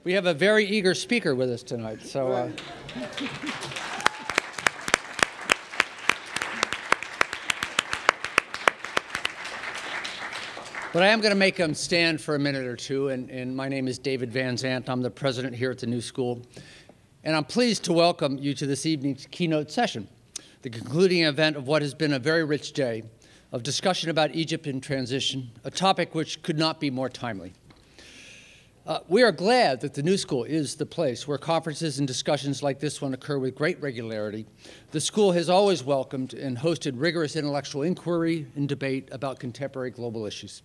We have a very eager speaker with us tonight, so. But I am going to make him stand for a minute or two, and my name is David Van Zandt. I'm the president here at the New School, and I'm pleased to welcome you to this evening's keynote session, the concluding event of what has been a very rich day of discussion about Egypt in transition, a topic which could not be more timely. We are glad that the New School is the place where conferences and discussions like this one occur with great regularity. The school has always welcomed and hosted rigorous intellectual inquiry and debate about contemporary global issues.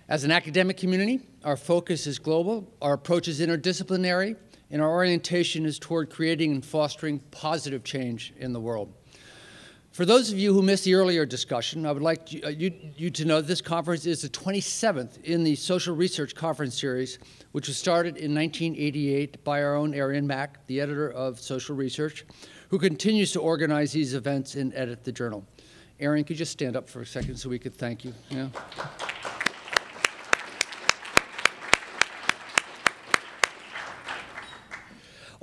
As an academic community, our focus is global, our approach is interdisciplinary, and our orientation is toward creating and fostering positive change in the world. For those of you who missed the earlier discussion, I would like you to know this conference is the 27th in the Social Research Conference Series, which was started in 1988 by our own Arian Mack, the editor of Social Research, who continues to organize these events and edit the journal. Arian, could you just stand up for a second so we could thank you? Yeah.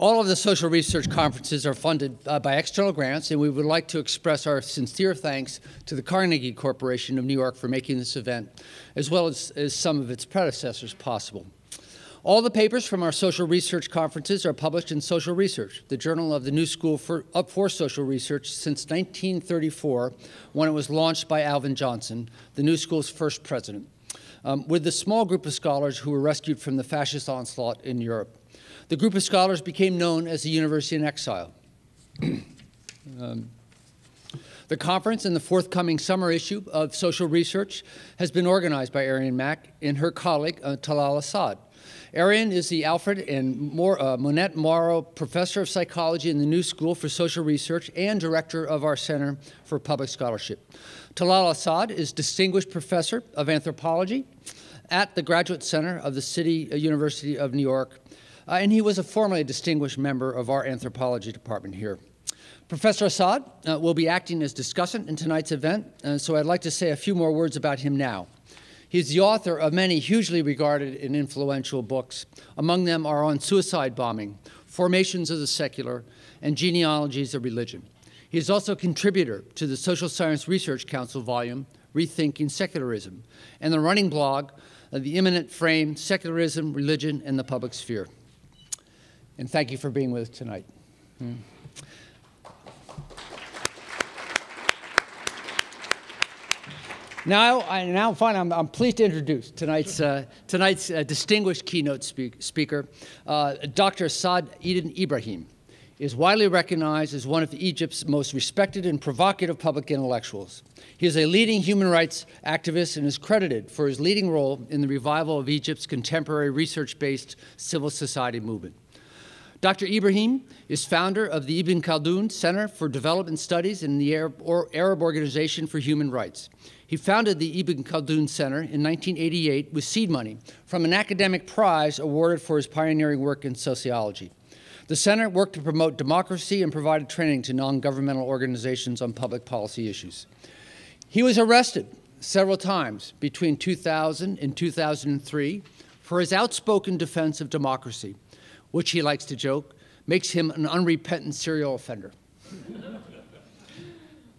All of the social research conferences are funded by external grants, and we would like to express our sincere thanks to the Carnegie Corporation of New York for making this event, as well as some of its predecessors, possible. All the papers from our social research conferences are published in Social Research, the journal of the New School for Social Research since 1934, when it was launched by Alvin Johnson, the New School's first president, with the small group of scholars who were rescued from the fascist onslaught in Europe. The group of scholars became known as the University in Exile. The conference and the forthcoming summer issue of Social Research has been organized by Arian Mack and her colleague, Talal Asad. Arian is the Alfred and Monette Morrow Professor of Psychology in the New School for Social Research and Director of our Center for Public Scholarship. Talal Asad is Distinguished Professor of Anthropology at the Graduate Center of the City University of New York, and he was a formerly distinguished member of our anthropology department here. Professor Asad will be acting as discussant in tonight's event, so I'd like to say a few more words about him now. He's the author of many hugely regarded and influential books. Among them are On Suicide Bombing, Formations of the Secular, and Genealogies of Religion. He is also a contributor to the Social Science Research Council volume, Rethinking Secularism, and the running blog, The Imminent Frame, Secularism, Religion, and the Public Sphere. And thank you for being with us tonight. I'm pleased to introduce tonight's distinguished keynote speaker. Dr. Saad Eddin Ibrahim is widely recognized as one of Egypt's most respected and provocative public intellectuals. He is a leading human rights activist and is credited for his leading role in the revival of Egypt's contemporary research-based civil society movement. Dr. Ibrahim is founder of the Ibn Khaldun Center for Development Studies in the Arab Organization for Human Rights. He founded the Ibn Khaldun Center in 1988 with seed money from an academic prize awarded for his pioneering work in sociology. The center worked to promote democracy and provided training to non-governmental organizations on public policy issues. He was arrested several times between 2000 and 2003 for his outspoken defense of democracy, which he likes to joke, makes him an unrepentant serial offender.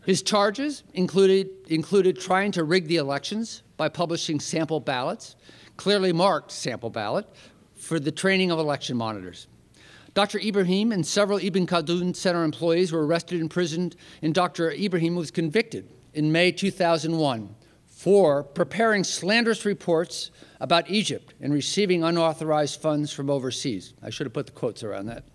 His charges included trying to rig the elections by publishing sample ballots, clearly marked sample ballot, for the training of election monitors. Dr. Ibrahim and several Ibn Khaldun Center employees were arrested and imprisoned, and Dr. Ibrahim was convicted in May 2001 for preparing slanderous reports about Egypt and receiving unauthorized funds from overseas. I should have put the quotes around that.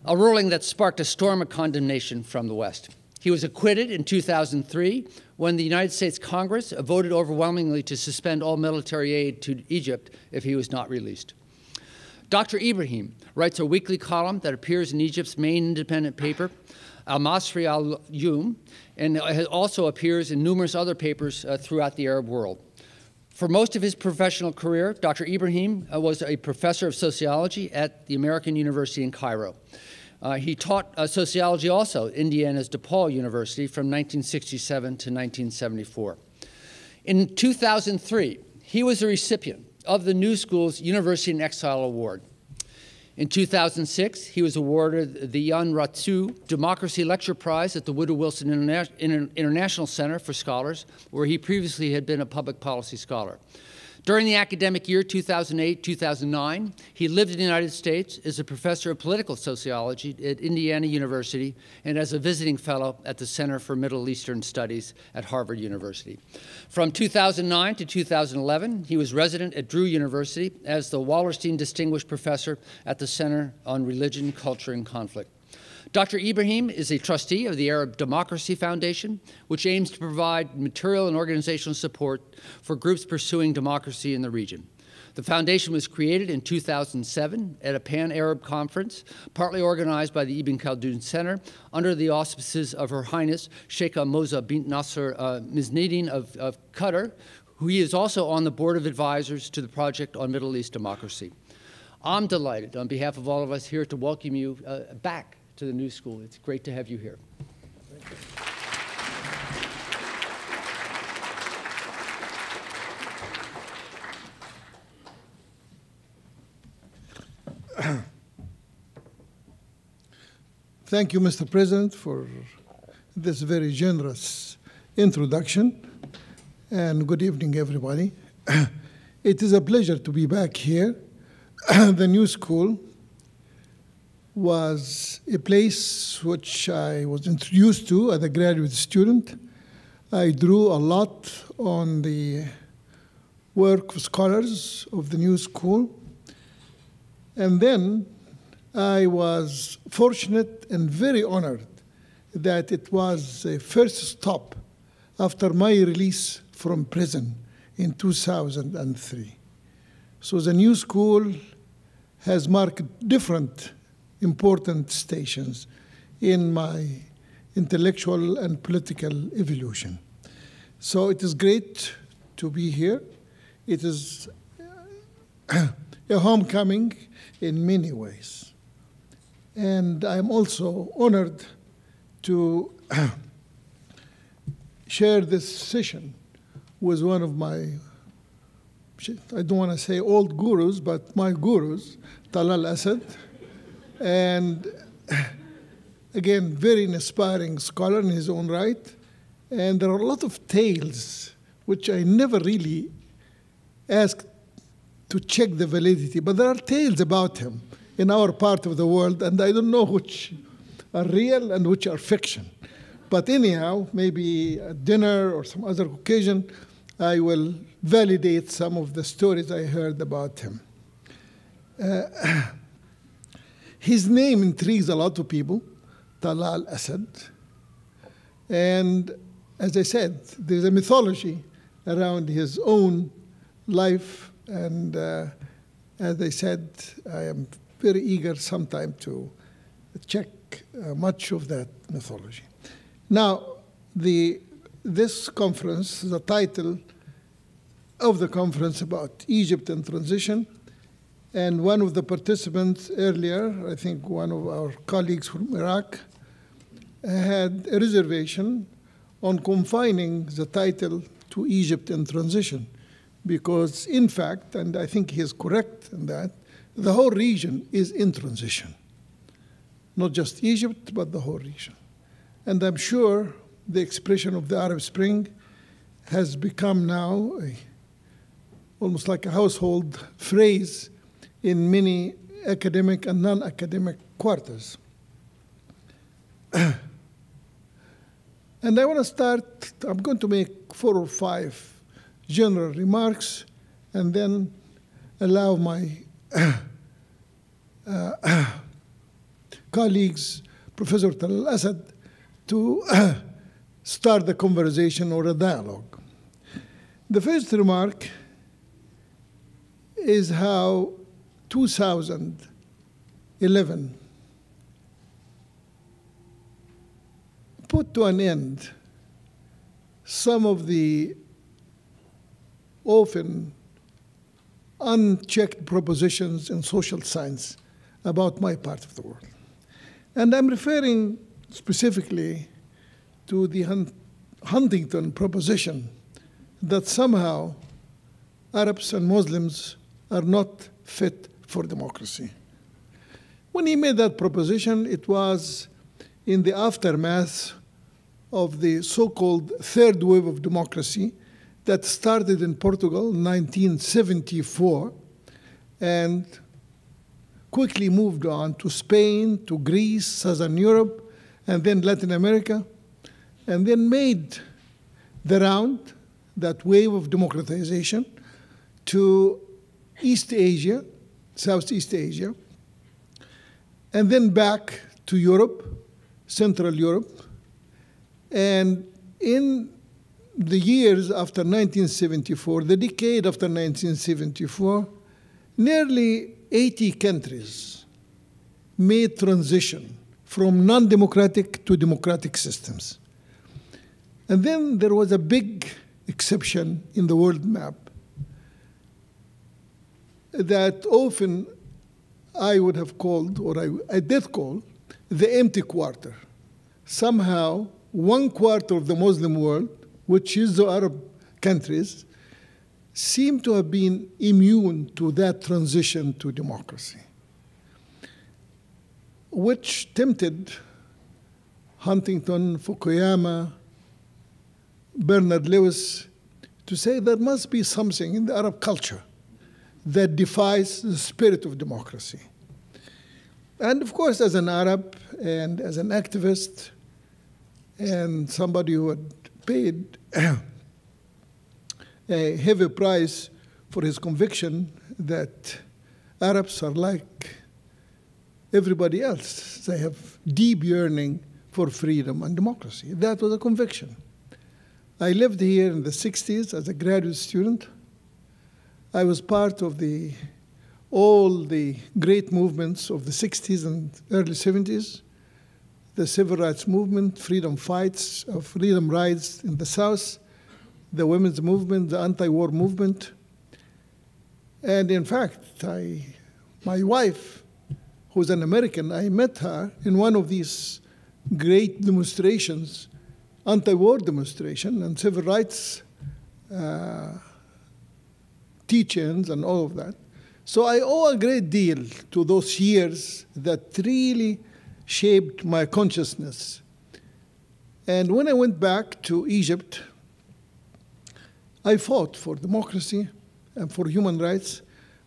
A ruling that sparked a storm of condemnation from the West. He was acquitted in 2003 when the United States Congress voted overwhelmingly to suspend all military aid to Egypt if he was not released. Dr. Ibrahim writes a weekly column that appears in Egypt's main independent paper, al-Masry, al-Youm, and it also appears in numerous other papers throughout the Arab world. For most of his professional career, Dr. Ibrahim was a professor of sociology at the American University in Cairo. He taught sociology also at Indiana's DePaul University from 1967 to 1974. In 2003, he was a recipient of the New School's University in Exile Award, In 2006, he was awarded the Jan Ratsu Democracy Lecture Prize at the Woodrow Wilson International Center for Scholars, where he previously had been a public policy scholar. During the academic year 2008-2009, he lived in the United States as a professor of political sociology at Indiana University and as a visiting fellow at the Center for Middle Eastern Studies at Harvard University. From 2009 to 2011, he was resident at Drew University as the Wallerstein Distinguished Professor at the Center on Religion, Culture, and Conflict. Dr. Ibrahim is a trustee of the Arab Democracy Foundation, which aims to provide material and organizational support for groups pursuing democracy in the region. The foundation was created in 2007 at a Pan-Arab conference, partly organized by the Ibn Khaldun Center, under the auspices of Her Highness Sheikha Moza bint Nasser Miznidin of Qatar, who is also on the board of advisors to the Project on Middle East Democracy. I'm delighted, on behalf of all of us here, to welcome you back to the New School. It's great to have you here. Thank you, Mr. President, for this very generous introduction. And good evening, everybody. It is a pleasure to be back here. The New School was a place which I was introduced to as a graduate student. I drew a lot on the work of scholars of the New School. And then I was fortunate and very honored that it was a first stop after my release from prison in 2003. So the New School has marked different important stations in my intellectual and political evolution. So it is great to be here. It is a homecoming in many ways. And I'm also honored to share this session with one of my, I don't want to say old gurus, but my gurus, Talal Asad. And again, very inspiring scholar in his own right. And there are a lot of tales which I never really asked to check the validity, but there are tales about him in our part of the world, and I don't know which are real and which are fiction. But anyhow, maybe at dinner or some other occasion, I will validate some of the stories I heard about him. His name intrigues a lot of people, Talal Asad. And as I said, there's a mythology around his own life. And as I said, I am very eager sometime to check much of that mythology. Now, this conference, the title of the conference about Egypt and transition, and one of the participants earlier, I think one of our colleagues from Iraq, had a reservation on confining the title to Egypt in transition. Because in fact, and I think he is correct in that, the whole region is in transition. Not just Egypt, but the whole region. And I'm sure the expression of the Arab Spring has become now almost like a household phrase in many academic and non-academic quarters. And I want to start, I'm going to make 4 or 5 general remarks and then allow my colleagues, Professor Talal Asad, to start the conversation or a dialogue. The first remark is how 2011 put to an end some of the often unchecked propositions in social science about my part of the world. And I'm referring specifically to the Huntington proposition that somehow Arabs and Muslims are not fit for democracy. When he made that proposition, it was in the aftermath of the so-called third wave of democracy that started in Portugal in 1974 and quickly moved on to Spain, to Greece, Southern Europe, and then Latin America, and then made the round, that wave of democratization, to East Asia, Southeast Asia, and then back to Europe, Central Europe. And in the years after 1974, the decade after 1974, nearly 80 countries made transition from non-democratic to democratic systems. And then there was a big exception in the world map that often I would have called, or I did call, the empty quarter. Somehow, 1/4 of the Muslim world, which is the Arab countries, seem to have been immune to that transition to democracy, which tempted Huntington, Fukuyama, Bernard Lewis to say there must be something in the Arab culture that defies the spirit of democracy. And of course, as an Arab and as an activist and somebody who had paid a heavy price for his conviction that Arabs are like everybody else. They have deep yearning for freedom and democracy. That was a conviction. I lived here in the 60s as a graduate student. I was part of all the great movements of the 60s and early 70s, the civil rights movement, freedom fights, freedom rides in the South, the women's movement, the anti-war movement. And in fact, my wife, who's an American, I met her in one of these great demonstrations, anti-war demonstration and civil rights teach-ins and all of that. So I owe a great deal to those years that really shaped my consciousness. And when I went back to Egypt, I fought for democracy and for human rights,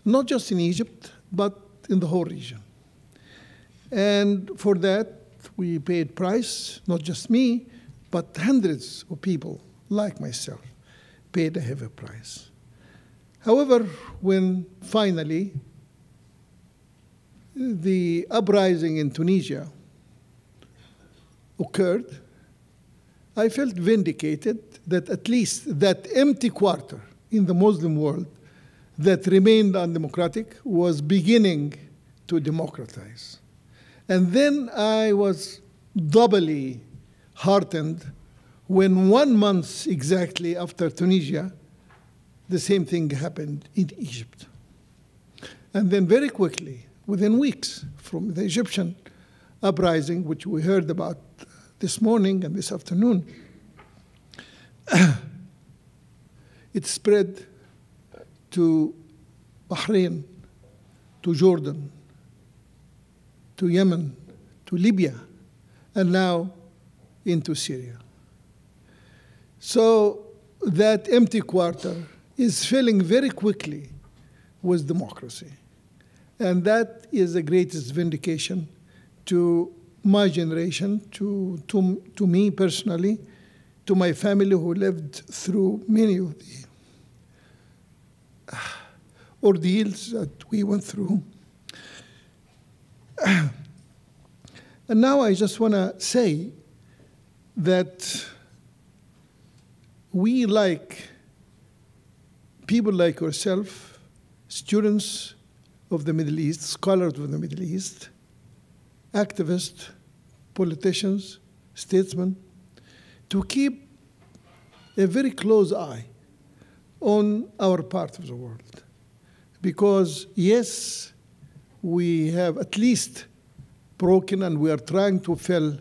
not just in Egypt, but in the whole region. And for that, we paid price, not just me, but hundreds of people like myself paid a heavy price. However, when finally the uprising in Tunisia occurred, I felt vindicated that at least that empty quarter in the Muslim world that remained undemocratic was beginning to democratize. And then I was doubly heartened when 1 month exactly after Tunisia, the same thing happened in Egypt. And then very quickly, within weeks from the Egyptian uprising, which we heard about this morning and this afternoon, it spread to Bahrain, to Jordan, to Yemen, to Libya, and now into Syria. So that empty quarter is filling very quickly with democracy. And that is the greatest vindication to my generation, to me personally, to my family who lived through many of the ordeals that we went through. And now I just want to say that we, like people like yourself, students of the Middle East, scholars of the Middle East, activists, politicians, statesmen, to keep a very close eye on our part of the world. Because yes, we have at least broken and we are trying to fill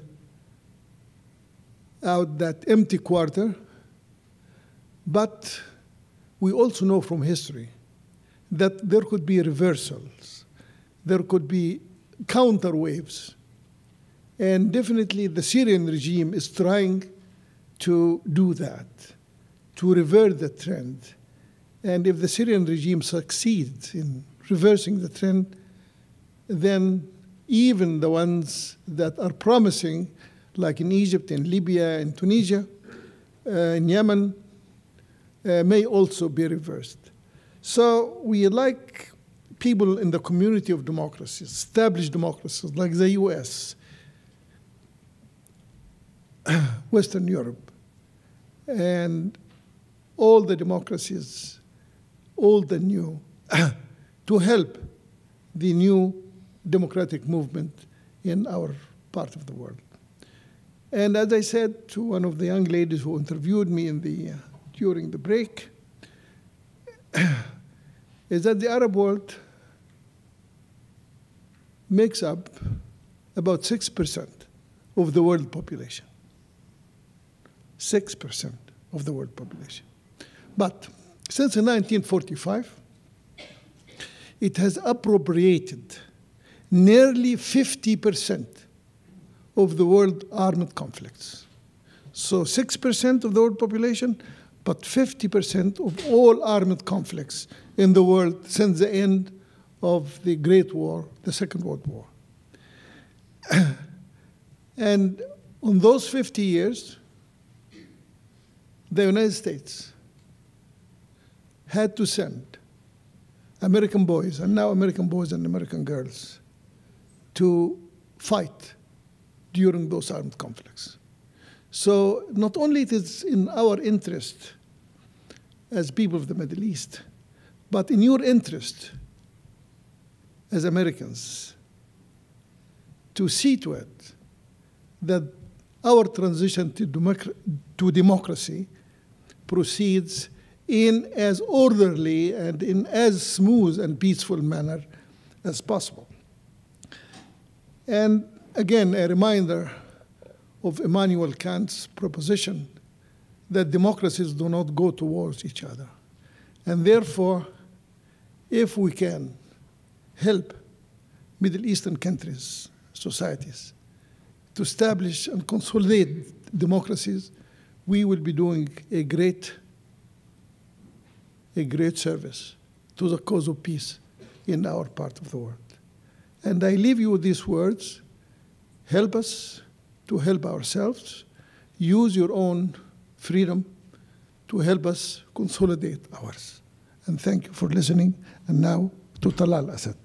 out that empty quarter, but we also know from history that there could be reversals. There could be counter waves. And definitely the Syrian regime is trying to do that, to revert the trend. And if the Syrian regime succeeds in reversing the trend, then even the ones that are promising, like in Egypt, in Libya, in Tunisia, in Yemen, may also be reversed. So we like people in the community of democracies, established democracies like the US, Western Europe, and all the democracies, old and new, to help the new democratic movement in our part of the world. And as I said to one of the young ladies who interviewed me during the break, is that the Arab world makes up about 6% of the world population. 6% of the world population. But since 1945, it has appropriated nearly 50% of the world armed conflicts. So 6% of the world population, but 50% of all armed conflicts in the world since the end of the Great War, the Second World War. And on those 50 years, the United States had to send American boys, and now American boys and American girls, to fight during those armed conflicts. So not only it is in our interest as people of the Middle East, but in your interest as Americans to see to it that our transition to democracy proceeds in as orderly and in as smooth and peaceful manner as possible. And again, a reminder of Immanuel Kant's proposition that democracies do not go towards each other. And therefore, if we can help Middle Eastern countries, societies, to establish and consolidate democracies, we will be doing a great service to the cause of peace in our part of the world. And I leave you with these words: help us to help ourselves, use your own freedom to help us consolidate ours. And thank you for listening. And now to Talal Asad.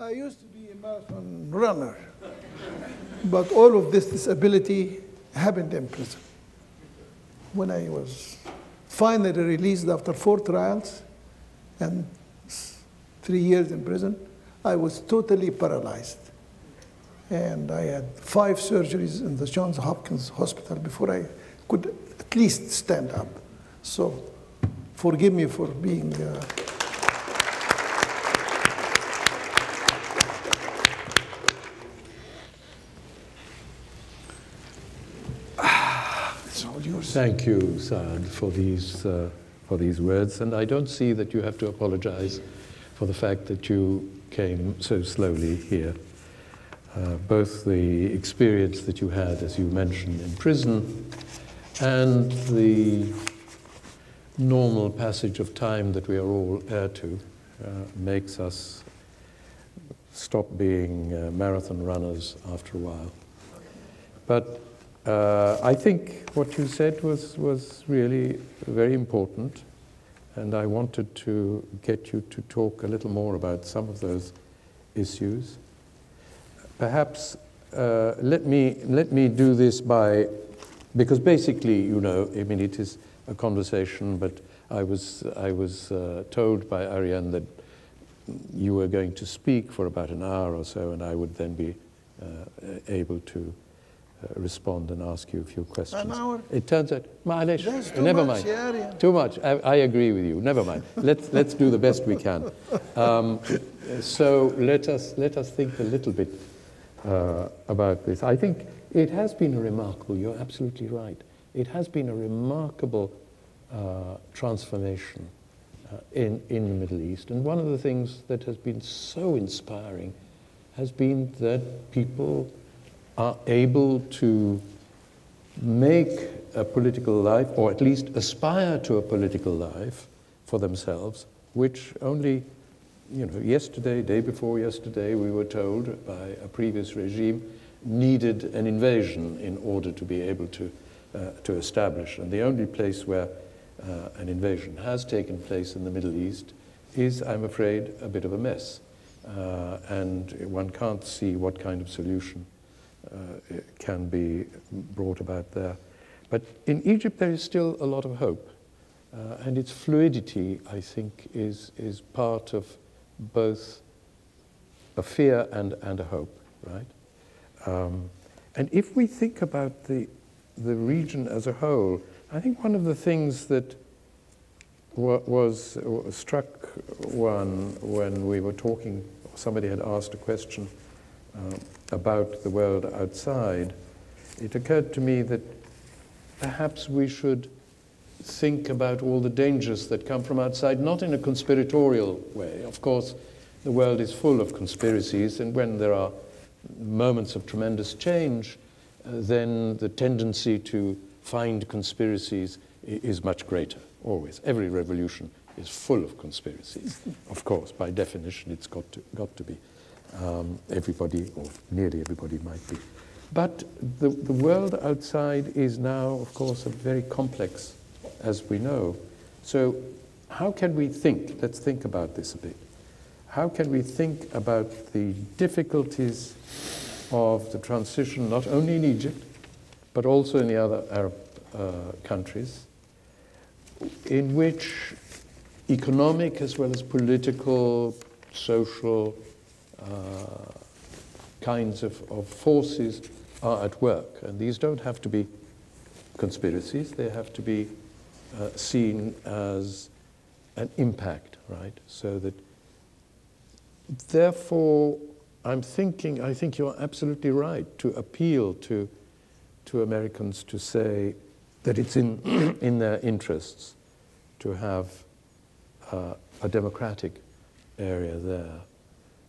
I used to be a marathon runner, but all of this disability happened in prison. When I was finally released after 4 trials and 3 years in prison, I was totally paralyzed. And I had 5 surgeries in the Johns Hopkins Hospital before I could at least stand up. So forgive me for being Thank you, Saad, for these words. And I don't see that you have to apologize for the fact that you came so slowly here. Both the experience that you had, as you mentioned, in prison, and the normal passage of time that we are all heir to makes us stop being marathon runners after a while. But I think what you said was really very important, and I wanted to get you to talk a little more about some of those issues. Perhaps let me do this because basically, you know, I mean, it is a conversation, but I was told by Ariane that you were going to speak for about an hour or so, and I would then be able to respond and ask you a few questions. An hour? It turns out, That's too never much, mind. yeah. Too much. I agree with you. Never mind. Let's do the best we can. So let us think a little bit about this. I think it has been a remarkable. You're absolutely right. It has been a remarkable transformation in the Middle East, and one of the things that has been so inspiring has been that people are able to make a political life, or at least aspire to a political life for themselves, which only, yesterday, day before yesterday, we were told by a previous regime needed an invasion in order to be able to establish. And the only place where an invasion has taken place in the Middle East is, I'm afraid, a bit of a mess. And one can't see what kind of solution can be brought about there. But in Egypt, there is still a lot of hope. And its fluidity, I think, is part of both a fear and a hope, right? And if we think about the region as a whole, I think one of the things that struck one when we were talking, somebody had asked a question about the world outside, it occurred to me that perhaps we should think about all the dangers that come from outside, not in a conspiratorial way. Of course, the world is full of conspiracies, and when there are moments of tremendous change, then the tendency to find conspiracies is much greater, always. Every revolution is full of conspiracies. Of course, by definition, it's got to be. Everybody, or nearly everybody, might be. But the world outside is now, of course, a very complex, as we know. So how can we think? Let's think about this a bit. How can we think about the difficulties of the transition, not only in Egypt, but also in the other Arab countries, in which economic as well as political, social kinds of forces are at work. And these don't have to be conspiracies, they have to be seen as an impact, right? So that, therefore, I think you're absolutely right to appeal to Americans to say that it's in their interests to have a democratic area there.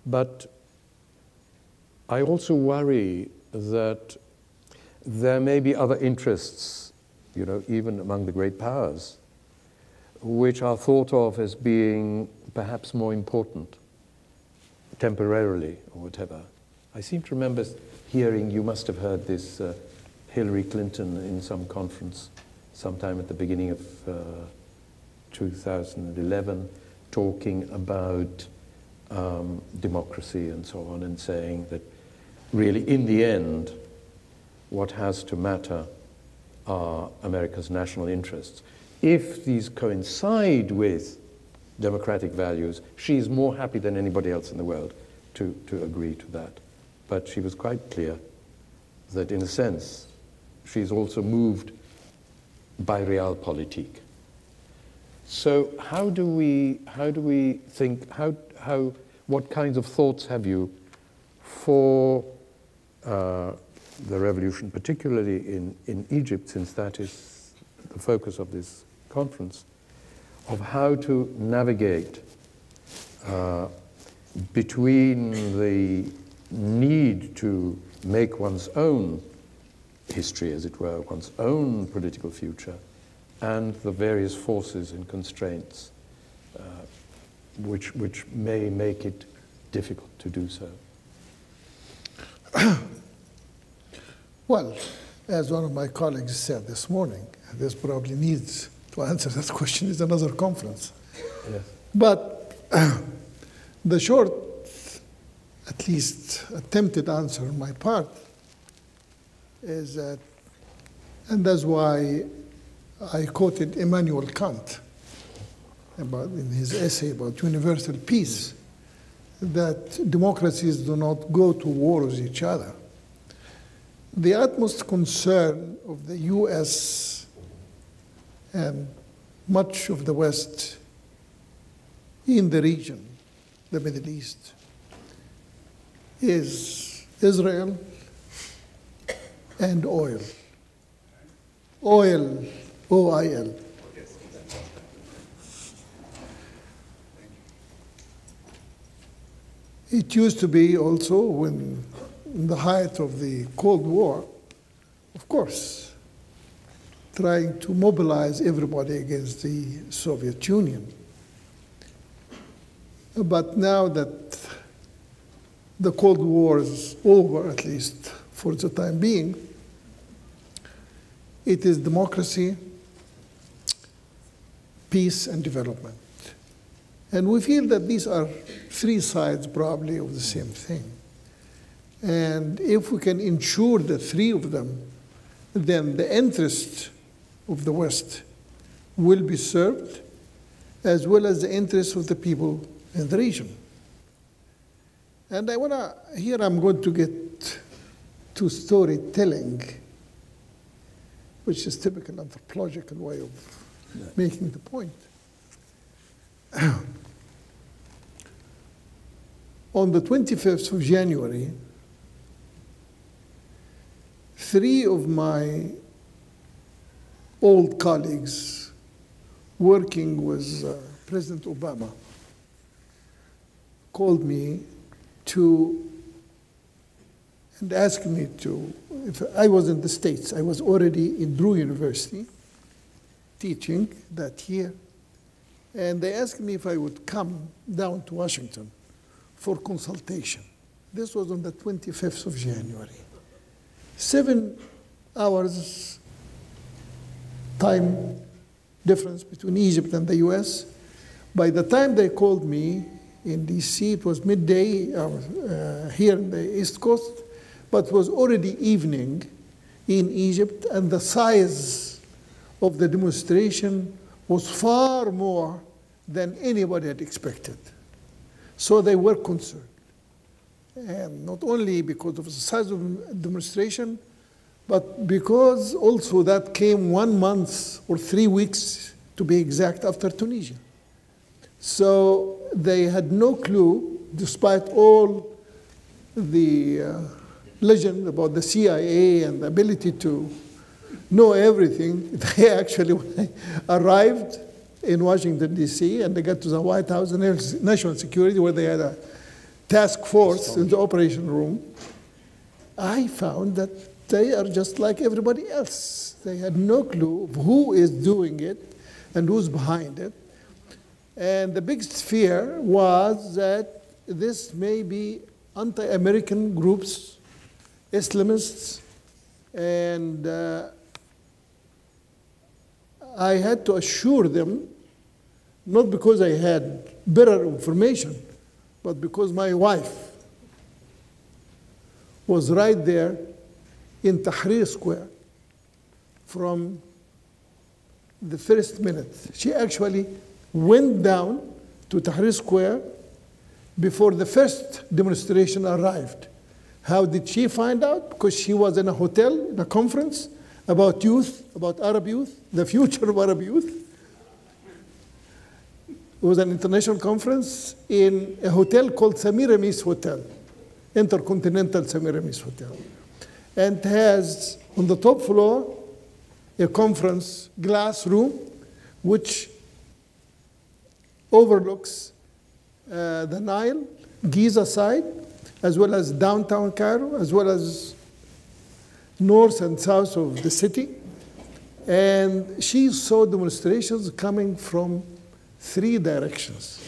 But I also worry that there may be other interests, even among the great powers, which are thought of as being perhaps more important, temporarily or whatever. I seem to remember hearing, you must have heard this, Hillary Clinton in some conference sometime at the beginning of 2011, talking about democracy and so on, and saying that really in the end what has to matter are America's national interests. If these coincide with democratic values, she's more happy than anybody else in the world to agree to that. But she was quite clear that in a sense she's also moved by realpolitik. So how do we think, what kinds of thoughts have you for the revolution, particularly in Egypt, since that is the focus of this conference, of how to navigate between the need to make one's own history, as it were, one's own political future, and the various forces and constraints which may make it difficult to do so? Well, as one of my colleagues said this morning, this probably needs to answer that question is another conference. Yes. But the short, at least attempted answer on my part is that, and that's why I quoted Immanuel Kant in his essay about universal peace, that democracies do not go to war with each other. the utmost concern of the US and much of the West in the region, the Middle East, is Israel and oil. Oil, O-I-L. It used to be also when, in the height of the Cold War, of course, trying to mobilize everybody against the Soviet Union. But now that the Cold War is over, at least for the time being, it is democracy, peace, and development. And we feel that these are three sides probably of the same thing. And if we can ensure the three of them, then the interest of the West will be served, as well as the interests of the people in the region. And here I'm going to get to storytelling, which is typical anthropological way of making the point. On the 25th of January, three of my old colleagues working with President Obama called me and asked me if I was in the States. I was already in Drew University teaching that year. And they asked me if I would come down to Washington for consultation. This was on the 25th of January. 7 hours time difference between Egypt and the US. By the time they called me in DC, it was midday here in the East Coast, but it was already evening in Egypt, and the size of the demonstration was far more than anybody had expected. So they were concerned. And not only because of the size of the demonstration, but because also that came 1 month or 3 weeks, to be exact, after Tunisia. So they had no clue, despite all the legend about the CIA and the ability to know everything. They actually, when they arrived in Washington, D.C., and they got to the White House and National Security, where they had a task force in the operation room, I found that they are just like everybody else. They had no clue of who is doing it and who's behind it. And the biggest fear was that this may be anti-American groups, Islamists, and I had to assure them, not because I had better information, but because my wife was right there in Tahrir Square from the first minute. She actually went down to Tahrir Square before the first demonstration arrived. How did she find out? Because she was in a hotel, in a conference about youth, about Arab youth, the future of Arab youth. It was an international conference in a hotel called Semiramis Hotel, Intercontinental Semiramis Hotel. And it has, on the top floor, a conference glass room, which overlooks the Nile, Giza side, as well as downtown Cairo, as well as north and south of the city. And she saw demonstrations coming from 3 directions.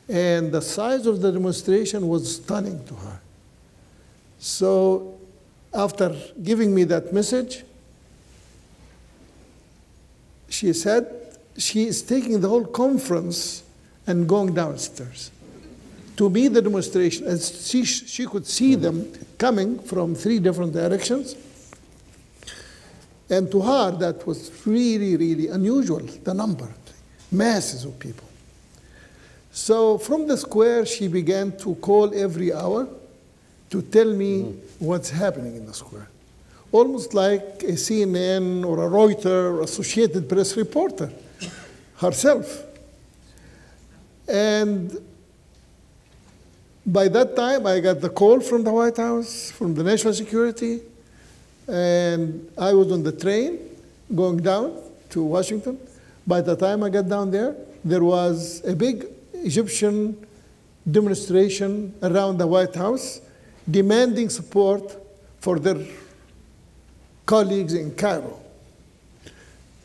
And the size of the demonstration was stunning to her. So after giving me that message, she said she is taking the whole conference and going downstairs to meet the demonstration. And she could see them coming from 3 different directions. And to her, that was really, really unusual, the number, masses of people. So from the square, she began to call every hour to tell me what's happening in the square. almost like a CNN or a Reuters or Associated Press reporter herself. And by that time, I got the call from the White House, from the National Security, and I was on the train going down to Washington. By the time I got down there, there was a big Egyptian demonstration around the White House demanding support for their colleagues in Cairo.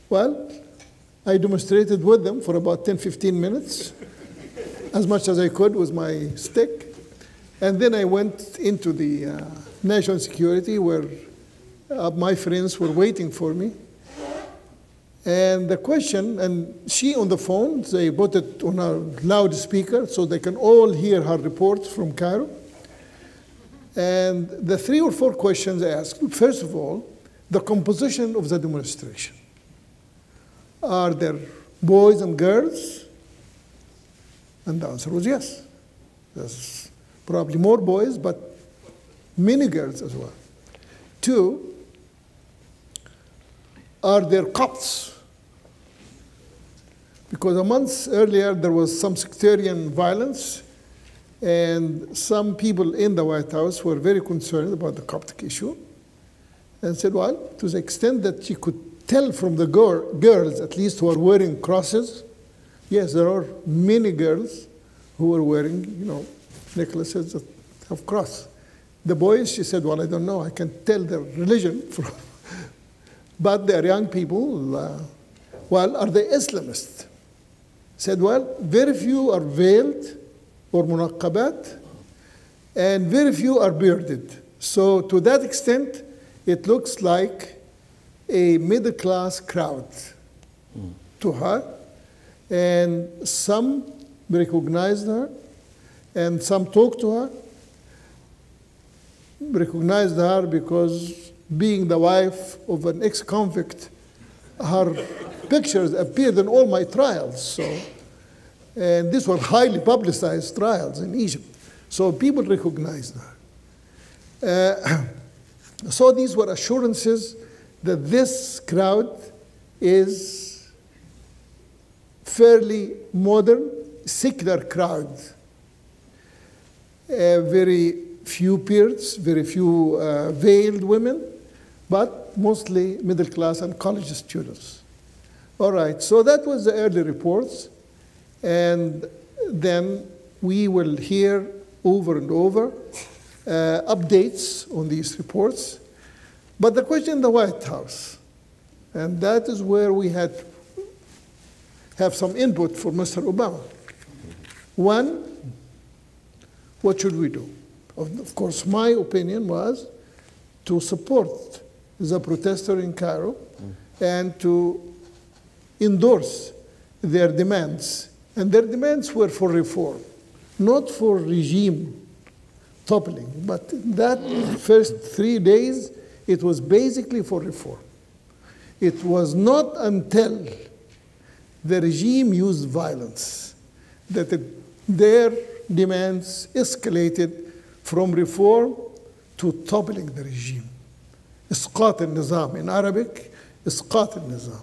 Well, I demonstrated with them for about 10, 15 minutes, as much as I could with my stick. And then I went into the national security where my friends were waiting for me. And the question, and she on the phone, they put it on a loudspeaker so they can all hear her reports from Cairo. And the 3 or 4 questions I asked, first of all, the composition of the demonstration. Are there boys and girls? And the answer was yes. There's probably more boys, but many girls as well. 2, are there Copts? Because a month earlier, there was some sectarian violence, and some people in the White House were very concerned about the Coptic issue, and said, well, to the extent that you could tell from the girls, at least who are wearing crosses, yes, there are many girls who are wearing, necklaces that have cross. The boys, she said, well, I don't know, I can't tell their religion from. But they're young people. Well, are they Islamists? Said, well, very few are veiled or munaqqabat, and very few are bearded. So to that extent, it looks like a middle-class crowd to her. And some recognized her, and some talked to her, recognized her because being the wife of an ex-convict, her pictures appeared in all my trials. So, and these were highly publicized trials in Egypt. So people recognized her. So these were assurances that this crowd is fairly modern, secular crowd. Very few beards, very few veiled women, but mostly middle class and college students. All right, so that was the early reports, and then we will hear over and over updates on these reports. But the question in the White House, and that is where we had have some input for Mr. Obama. One, what should we do? Of course, my opinion was to support the protester in Cairo and to endorse their demands. And their demands were for reform, not for regime toppling. But that first 3 days, it was basically for reform. It was not until the regime used violence that their demands escalated from reform to toppling the regime. إسقاط النظام, in Arabic, إسقاط النظام.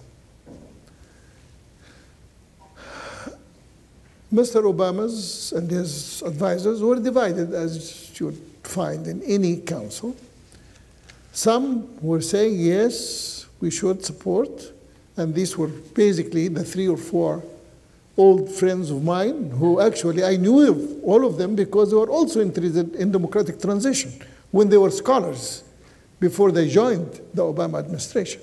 Mr. Obama's and his advisors were divided, as you would find in any council. Some were saying, yes, we should support, and these were basically the 3 or 4 old friends of mine who actually I knew of all of them because they were also interested in democratic transition when they were scholars before they joined the Obama administration.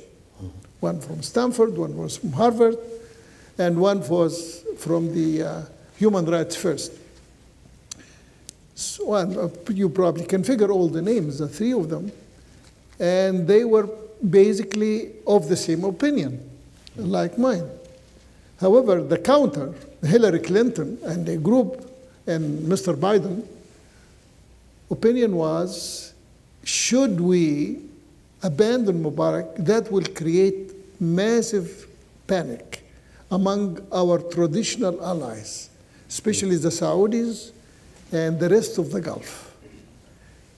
One from Stanford, one was from Harvard, and one was from the Human Rights First. So, you probably can figure all the names, the 3 of them, and they were basically of the same opinion, like mine. However, the counter, Hillary Clinton and a group and Mr. Biden, opinion was, should we abandon Mubarak? That will create massive panic among our traditional allies, especially the Saudis and the rest of the Gulf.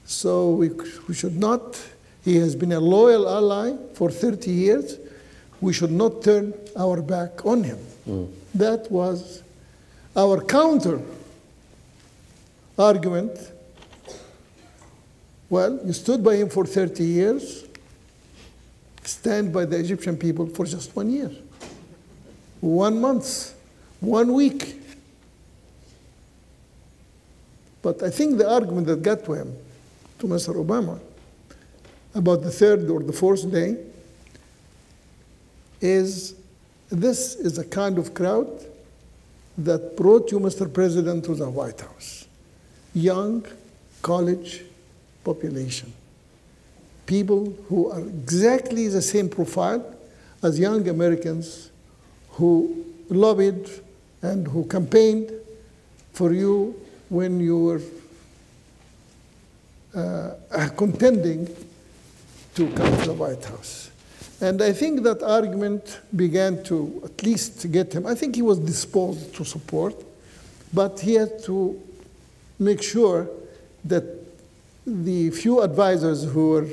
So we should not He has been a loyal ally for 30 years. We should not turn our back on him. That was our counter argument. Well, you stood by him for 30 years. Stand by the Egyptian people for just 1 year, 1 month, 1 week. But I think the argument that got to him, to Mr. Obama, about the third or the fourth day, is this is a kind of crowd that brought you, Mr. President, to the White House. Young, college population. People who are exactly the same profile as young Americans who lobbied and who campaigned for you when you were contending to come to the White House. And I think that argument began to at least get him. I think he was disposed to support, but he had to make sure that the few advisors who were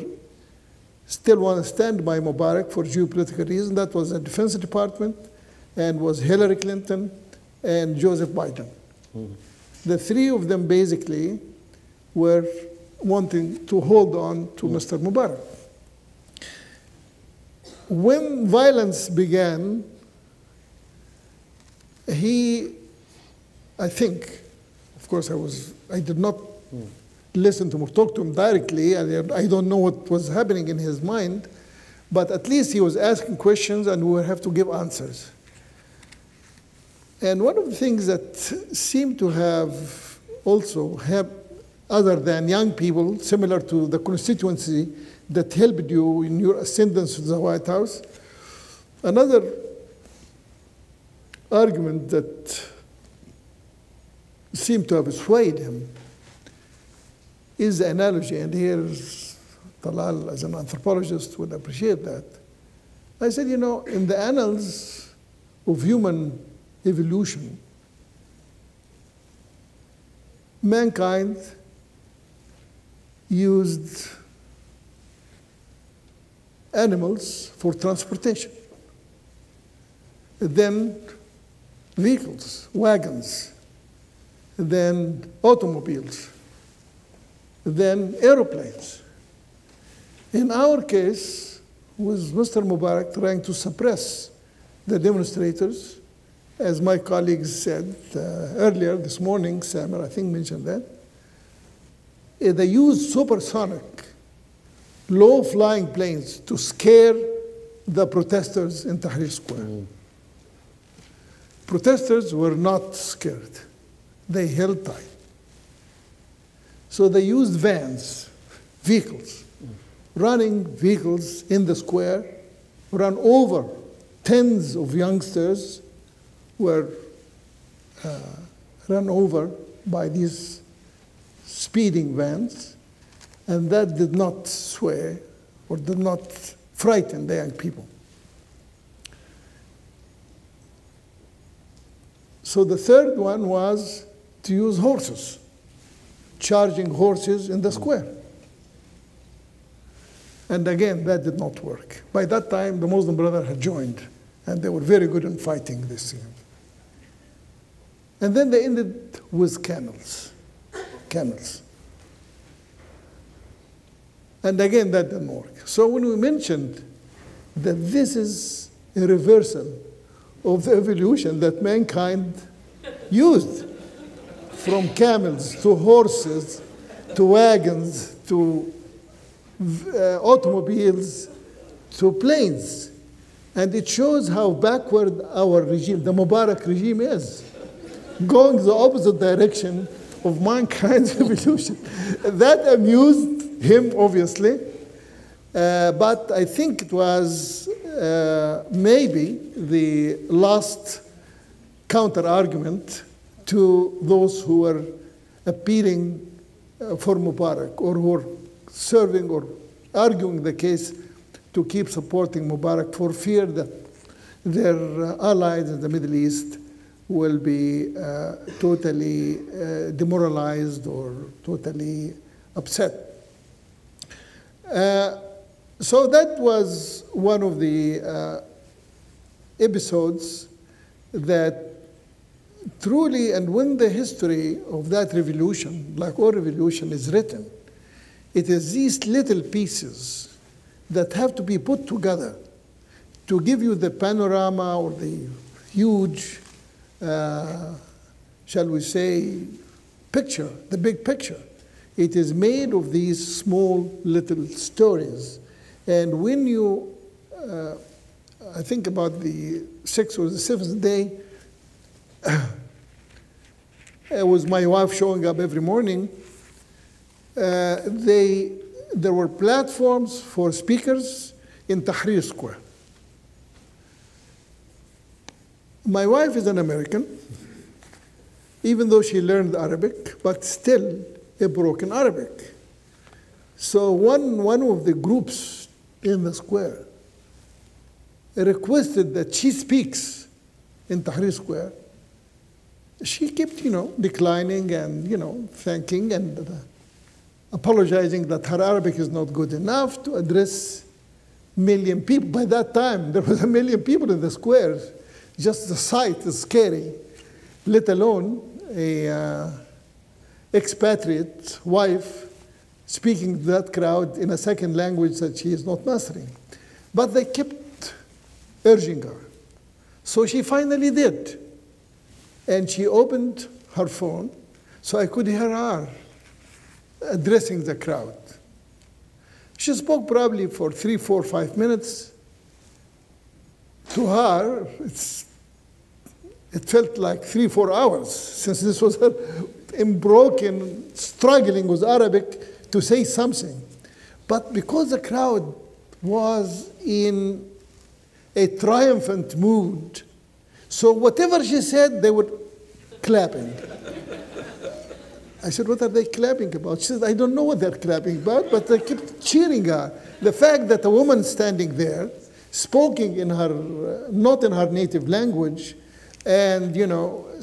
still want to stand by Mubarak for geopolitical reasons, that was the Defense Department, and was Hillary Clinton and Joseph Biden. The three of them basically were wanting to hold on to Mr. Mubarak. When violence began, I think, of course I did not listen to him or talk to him directly, I don't know what was happening in his mind, but at least he was asking questions and we would have to give answers. And one of the things that seemed to have also other than young people, similar to the constituency that helped you in your ascendance to the White House, another argument that seemed to have swayed him is the analogy, and here's Talal, as an anthropologist, would appreciate that. I said, you know, in the annals of human evolution, mankind used animals for transportation. Then vehicles, wagons, then automobiles, then airplanes. In our case, was Mr. Mubarak trying to suppress the demonstrators, as my colleagues said earlier this morning, Samer, I think, mentioned that. They used supersonic, low-flying planes to scare the protesters in Tahrir Square. Protesters were not scared. They held tight. So they used vans, vehicles, running vehicles in the square, ran over tens of youngsters were run over by these speeding vans, and that did not sway or did not frighten the young people. So the third one was to use horses, charging horses in the square. And again, that did not work. By that time, the Muslim Brotherhood had joined, and they were very good in fighting this thing. And then they ended with camels. And again, that didn't work. So when we mentioned that this is a reversal of the evolution that mankind used, from camels to horses to wagons to automobiles to planes. And it shows how backward our regime, the Mubarak regime, is, going the opposite direction of mankind's evolution. That amused him, obviously, but I think it was maybe the last counter-argument to those who were appealing for Mubarak, or who were serving or arguing the case to keep supporting Mubarak for fear that their allies in the Middle East will be totally demoralized or totally upset. So that was one of the episodes that truly, and when the history of that revolution, like all revolution, is written, it is these little pieces that have to be put together to give you the panorama or the huge, shall we say, picture, the big picture. It is made of these small little stories. And when you, I think about the 6th or the 7th day, it was my wife showing up every morning. There were platforms for speakers in Tahrir Square. My wife is an American, even though she learned Arabic, but still a broken Arabic. So one of the groups in the square requested that she speaks in Tahrir Square. She kept, declining and, thanking and apologizing that her Arabic is not good enough to address million people. By that time, there was 1 million people in the square. Just the sight is scary, let alone a expatriate wife speaking to that crowd in a second language that she is not mastering. But they kept urging her. So she finally did. And she opened her phone so I could hear her addressing the crowd. She spoke probably for 3, 4, 5 minutes. To her, it felt like 3, 4 hours, since this was her unbroken, struggling with Arabic to say something. But because the crowd was in a triumphant mood, so whatever she said, they were clapping. I said, what are they clapping about? She said, I don't know what they're clapping about, but they kept cheering her. The fact that a woman standing there, speaking in her, not in her native language, and,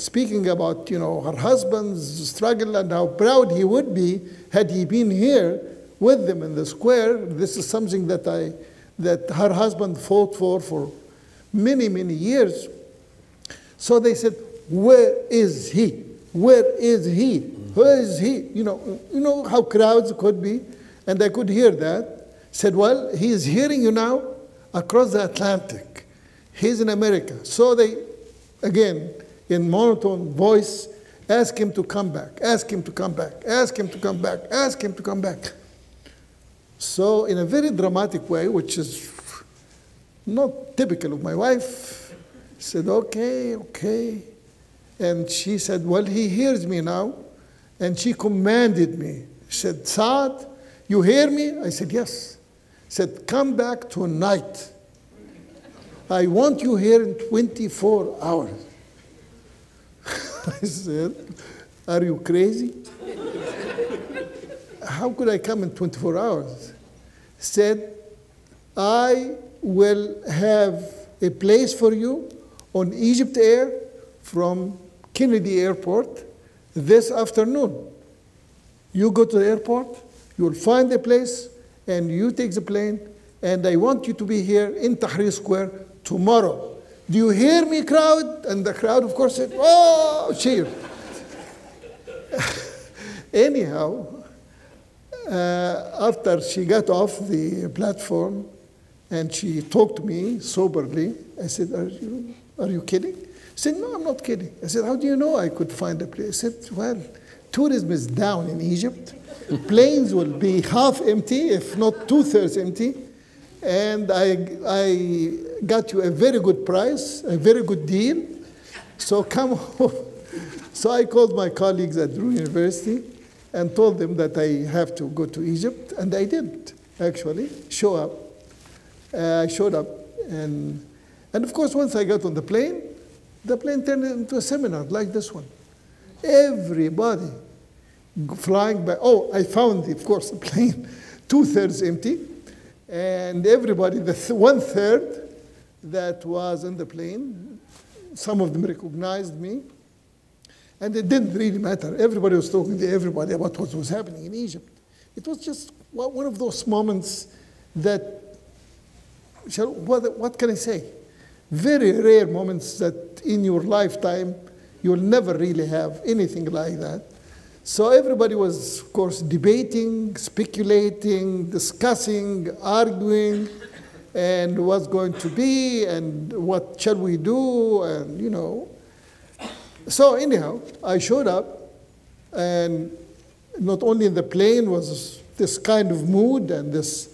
speaking about, her husband's struggle and how proud he would be had he been here with them in the square. This is something that her husband fought for many, many years. So they said, where is he? Where is he? Where is he? You know how crowds could be? And I could hear that. Said, well, he is hearing you now across the Atlantic. He's in America. So they, again, in monotone voice, ask him to come back, ask him to come back, ask him to come back, ask him to come back. So in a very dramatic way, which is not typical of my wife, said, okay, okay. And she said, well, he hears me now. And she commanded me. She said, Saad, you hear me? I said, yes. Said, come back tonight. I want you here in 24 hours. I said, are you crazy? How could I come in 24 hours? Said, I will have a place for you on Egypt Air from Kennedy Airport this afternoon. You go to the airport, you will find a place, and you take the plane, and I want you to be here in Tahrir Square tomorrow. Do you hear me, crowd? And the crowd, of course, said, oh, cheer. Anyhow, after she got off the platform and she talked to me soberly, I said, are you kidding? She said, no, I'm not kidding. I said, how do you know I could find a place? I said, well, tourism is down in Egypt. Planes will be half empty, if not 2/3 empty. And I got you a very good price, a very good deal. So come home. So I called my colleagues at Drew University and told them that I have to go to Egypt. And I did, actually, show up. I showed up. And of course, once I got on the plane turned into a seminar like this one. Everybody flying by. Oh, I found, of course, the plane 2/3 empty. And everybody, the 1/3 that was in the plane, some of them recognized me. And it didn't really matter. Everybody was talking to everybody about what was happening in Egypt. It was just one of those moments that what can I say? Very rare moments that in your lifetime you'll never really have anything like that. So everybody was, of course, debating, speculating, discussing, arguing, and what's going to be, and what shall we do, and you know. So anyhow, I showed up, and not only in the plane was this kind of mood and this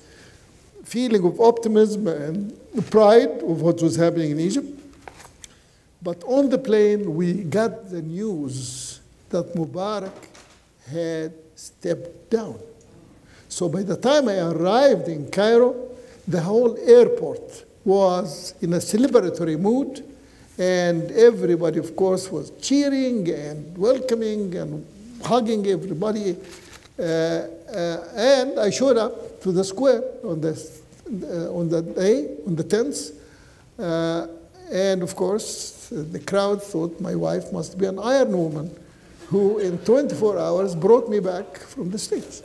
feeling of optimism and pride of what was happening in Egypt, but on the plane we got the news that Mubarak had stepped down. So by the time I arrived in Cairo, the whole airport was in a celebratory mood, and everybody, of course, was cheering and welcoming and hugging everybody. And I showed up to the square on the day, on the 10th. And of course, the crowd thought my wife must be an iron woman who in 24 hours brought me back from the States.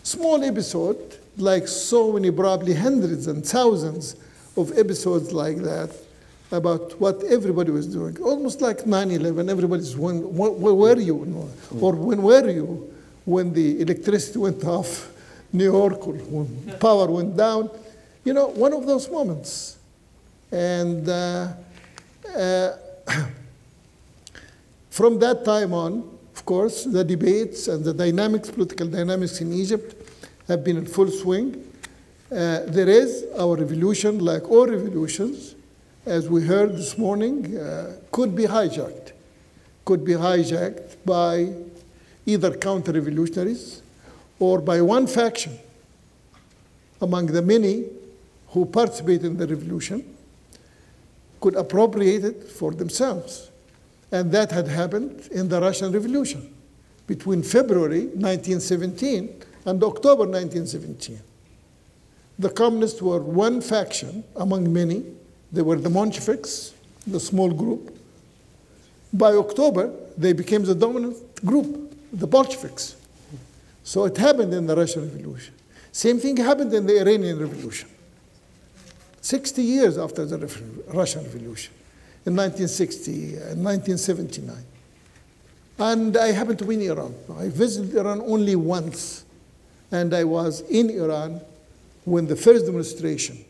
Small episode, like so many, probably hundreds and thousands of episodes like that about what everybody was doing. Almost like 9/11, everybody's wondering, where were you? Or when were you when the electricity went off New York, or when power went down? You know, one of those moments. And from that time on, of course, the debates and the dynamics, political dynamics in Egypt have been in full swing. There is our revolution, like all revolutions, as we heard this morning, could be hijacked. Could be hijacked by either counter-revolutionaries or by one faction among the many who participate in the revolution, could appropriate it for themselves. And that had happened in the Russian Revolution between February 1917 and October 1917. The communists were one faction among many. They were the Mensheviks, the small group. By October, they became the dominant group, the Bolsheviks. So it happened in the Russian Revolution. Same thing happened in the Iranian Revolution. 60 years after the Russian Revolution, in 1960 and 1979. And I happened to be in Iran. I visited Iran only once, and I was in Iran when the first demonstration.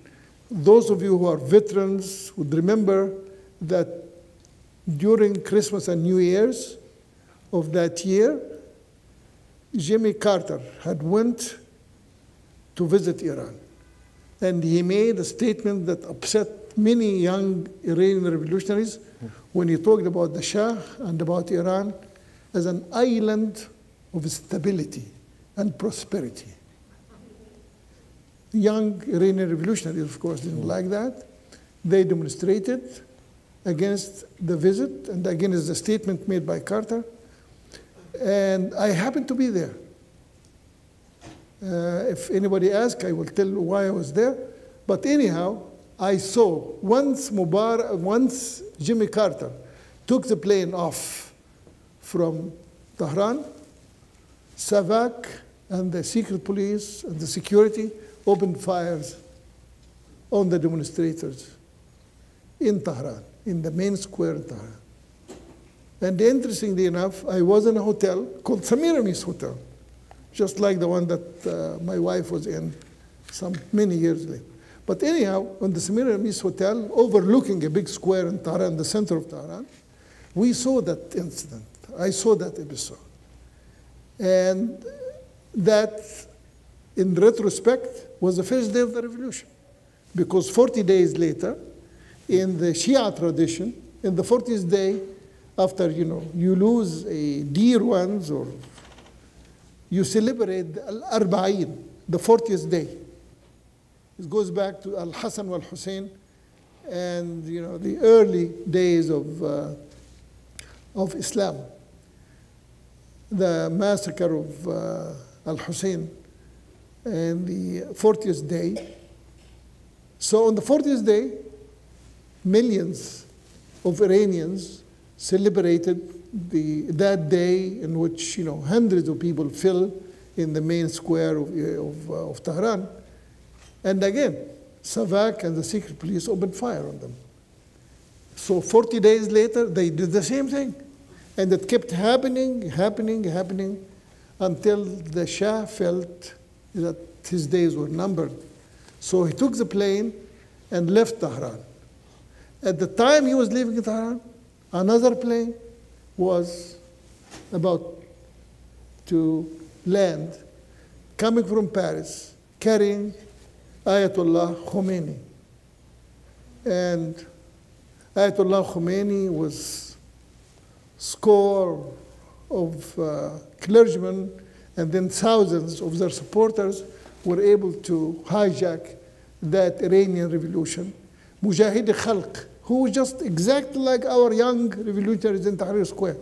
Those of you who are veterans would remember that during Christmas and New Year's of that year, Jimmy Carter had went to visit Iran. And he made a statement that upset many young Iranian revolutionaries when he talked about the Shah and about Iran as an island of stability and prosperity. Young Iranian revolutionaries, of course, didn't like that. They demonstrated against the visit and against the statement made by Carter. And I happened to be there. If anybody asks, I will tell you why I was there. But anyhow, I saw once Jimmy Carter took the plane off from Tehran, SAVAK and the secret police and the security opened fires on the demonstrators in Tehran, in the main square in Tehran. And interestingly enough, I was in a hotel called Semiramis Hotel, just like the one that my wife was in many years later. But anyhow, on the Semiramis Hotel, overlooking a big square in Tehran, the center of Tehran, we saw that incident. I saw that episode. And that, in retrospect, was the first day of the revolution. Because 40 days later, in the Shia tradition, in the 40th day, after you lose a dear ones, or you celebrate al-Arba'in, the 40th day. It goes back to al-Hassan wal-Hussein and the early days of Islam. The massacre of al-Hussein and the 40th day. So on the 40th day, millions of Iranians celebrated that day in which hundreds of people fell in the main square of Tehran. And again, SAVAK and the secret police opened fire on them. So 40 days later, they did the same thing. And it kept happening until the Shah felt that his days were numbered. So he took the plane and left Tehran. At the time he was leaving Tehran, another plane was about to land, coming from Paris, carrying Ayatollah Khomeini. And Ayatollah Khomeini was score of clergymen, and then thousands of their supporters were able to hijack that Iranian Revolution. Mujahid Khalq, who was just exactly like our young revolutionaries in Tahrir Square.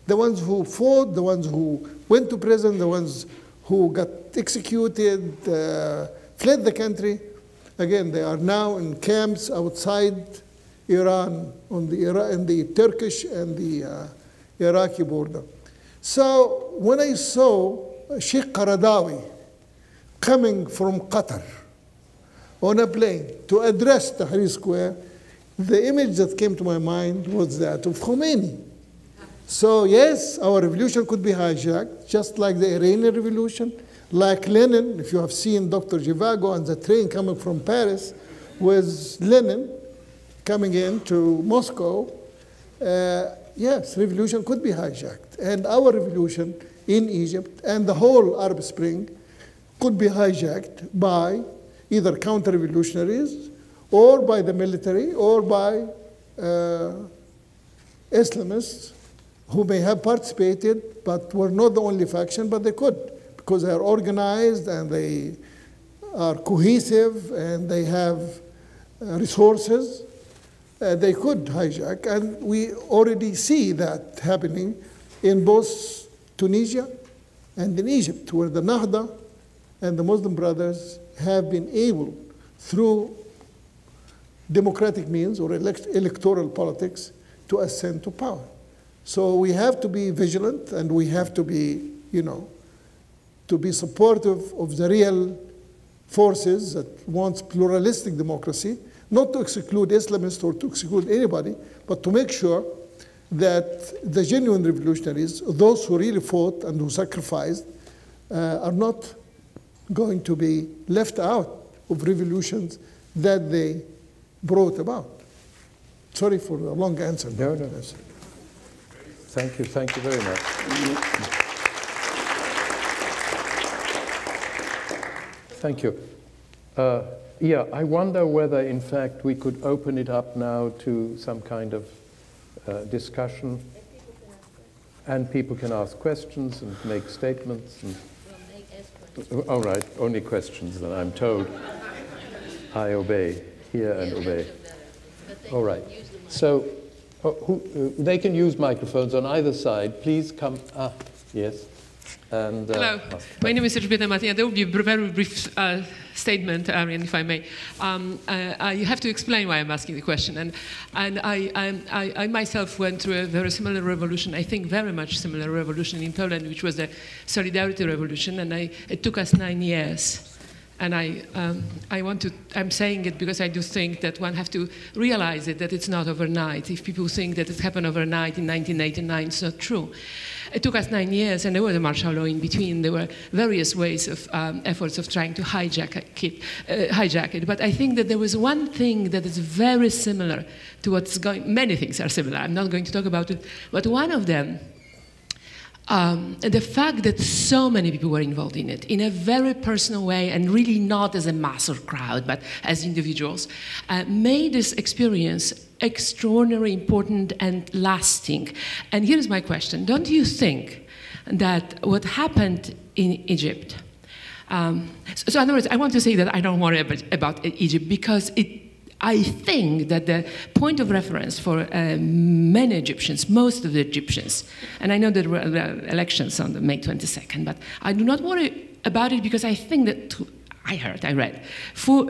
The ones who fought, the ones who went to prison, the ones who got executed, fled the country. Again, they are now in camps outside Iran, in the Turkish and the Iraqi border. So when I saw Sheikh Qaradawi coming from Qatar on a plane to address Tahrir Square, the image that came to my mind was that of Khomeini. So yes, our revolution could be hijacked, just like the Iranian Revolution, like Lenin. If you have seen Dr. Zhivago on the train coming from Paris with Lenin coming into Moscow, yes, revolution could be hijacked. And our revolution in Egypt and the whole Arab Spring could be hijacked by either counter-revolutionaries or by the military or by Islamists who may have participated but were not the only faction, but they could, because they are organized and they are cohesive and they have resources. They could hijack, and we already see that happening in both Tunisia and in Egypt, where the Nahda and the Muslim Brothers have been able, through democratic means or electoral politics, to ascend to power. So we have to be vigilant, and we have to be, to be supportive of the real forces that wants pluralistic democracy, not to exclude Islamists or to exclude anybody, but to make sure that the genuine revolutionaries, those who really fought and who sacrificed, are not going to be left out of revolutions that they brought about. Sorry for the long answer. No. Thank you very much. Thank you. Yeah, I wonder whether, in fact, we could open it up now to some kind of discussion, and people can ask questions and make statements. And all right, only questions, then I'm told. I obey, hear and obey. All right, so they can use microphones on either side. Please come. Yes. And, hello, my name is Elżbieta Martina. There will be a very brief statement, Arian, if I may. I have to explain why I'm asking the question. And I myself went through a very similar revolution, I think very much similar revolution in Poland, which was the Solidarity Revolution, and it took us 9 years. And I'm saying it because I do think that one has to realize it, that it's not overnight. If people think that it happened overnight in 1989, it's not true. It took us 9 years, and there was a martial law in between. There were various ways of efforts of trying to hijack it. But I think that there was one thing that is very similar to what's going. Many things are similar. I'm not going to talk about it, but one of them. The fact that so many people were involved in it in a very personal way, and really not as a mass or crowd, but as individuals, made this experience extraordinarily important and lasting. And here's my question. Don't you think that what happened in Egypt, so in other words, I want to say that I don't worry about Egypt, because I think that the point of reference for many Egyptians, most of the Egyptians, and I know there were elections on May 22nd, but I do not worry about it, because I think that, I read, for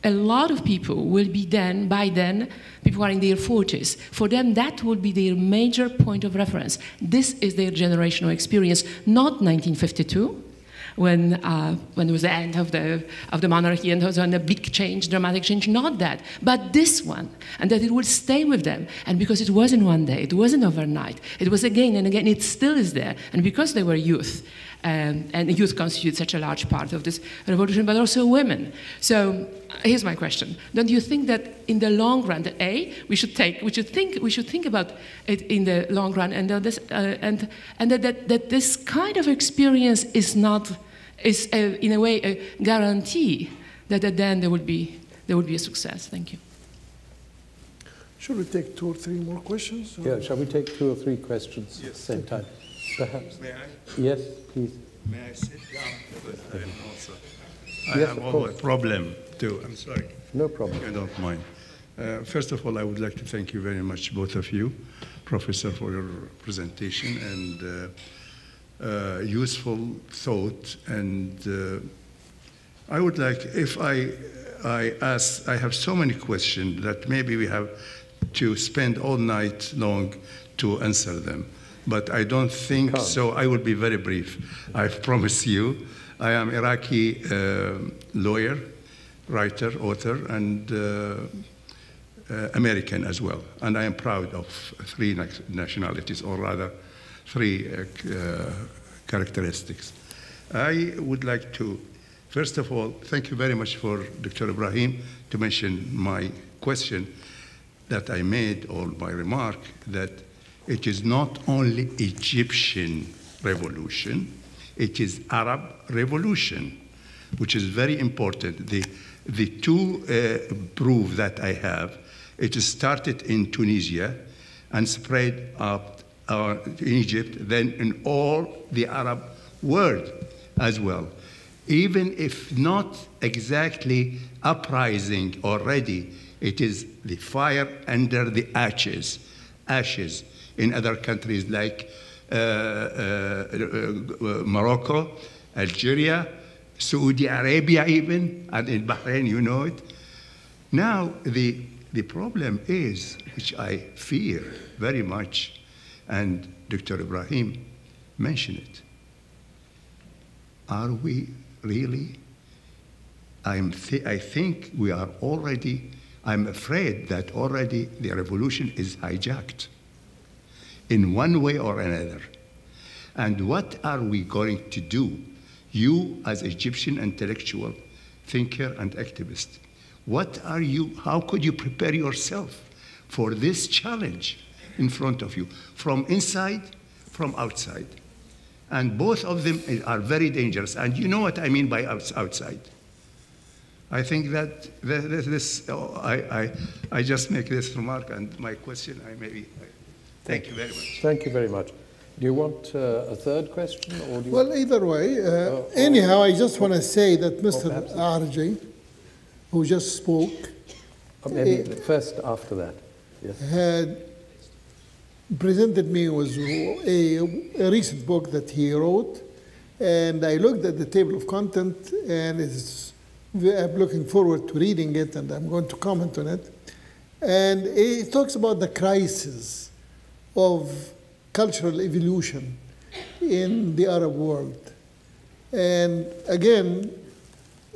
a lot of people will be by then, people are in their 40s, for them that will be their major point of reference. This is their generational experience, not 1952, when it was the end of the monarchy and also a big change, dramatic change, not that, but this one, and that it will stay with them. And because it wasn't one day, it wasn't overnight, it was again and again, it still is there. And because they were youth, and youth constitute such a large part of this revolution, but also women. So here's my question: don't you think that in the long run, that we should think about it in the long run, and that this kind of experience is in a way a guarantee that at the end there would be a success? Thank you. Should we take 2 or 3 more questions? Or? Yeah, shall we take 2 or 3 questions at the same time? Perhaps. May I? Yes, please. May I sit down? Because I Yes, have of a course. problem too. I'm sorry. No problem. If you don't mind. First of all, I would like to thank you very much, both of you, Professor, for your presentation and useful thought. And I would like, if I have so many questions that maybe we have to spend all night long to answer them. But I don't think so. I will be very brief. I promise you. I am Iraqi lawyer, writer, author, and American as well. And I am proud of 3 nationalities, or rather 3 characteristics. I would like to, first of all, thank you very much for Dr. Ibrahim to mention my question that I made, or my remark, that it is not only Egyptian revolution, it is Arab revolution, which is very important. The 2 proof that I have, it started in Tunisia and spread up in Egypt, then in all the Arab world as well. Even if not exactly uprising already, it is the fire under the ashes in other countries like Morocco, Algeria, Saudi Arabia even, and in Bahrain, you know it. Now, the problem is, which I fear very much, and Dr. Ibrahim mentioned it, are we really? I think we are already, I'm afraid that already the revolution is hijacked in one way or another. And what are we going to do? You, as Egyptian intellectual, thinker, and activist, what are you, how could you prepare yourself for this challenge in front of you, from inside, from outside? And both of them are very dangerous. And you know what I mean by outside. I think that I just make this remark, and my question, thank you very much. Thank you very much. Do you want a 3rd question? Or do you Well, either way. Anyhow, I just want to say that Mr. Arji, who just spoke, maybe first after that. Yes. had presented me with a recent book that he wrote, and I looked at the table of content, and I'm looking forward to reading it, and I'm going to comment on it. And it talks about the crisis of cultural evolution in the Arab world. And again,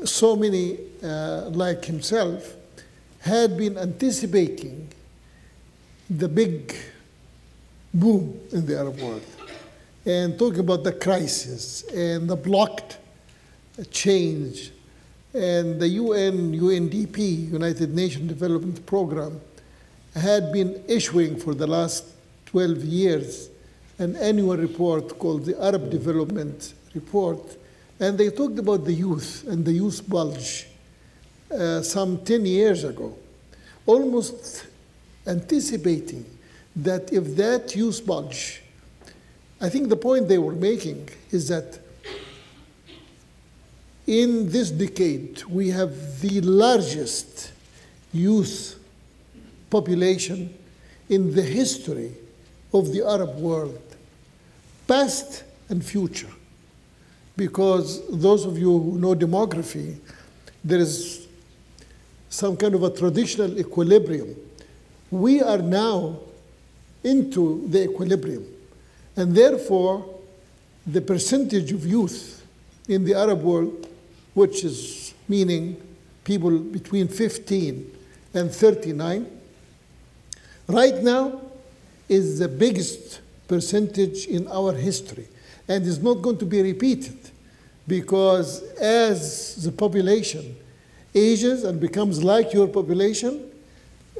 so many like himself had been anticipating the big boom in the Arab world and talking about the crisis and the blocked change. And the UNDP, United Nations Development Program, had been issuing for the last 12 years an annual report called the Arab Development Report. And they talked about the youth and the youth bulge some 10 years ago, almost anticipating that if that youth bulge, I think the point they were making is that in this decade, we have the largest youth population in the history of the Arab world, past and future. Because those of you who know demography, there is some kind of a traditional equilibrium. We are now into the equilibrium. And therefore, the percentage of youth in the Arab world, which is meaning people between 15 and 39, right now is the biggest percentage in our history, and is not going to be repeated, because as the population ages and becomes like your population,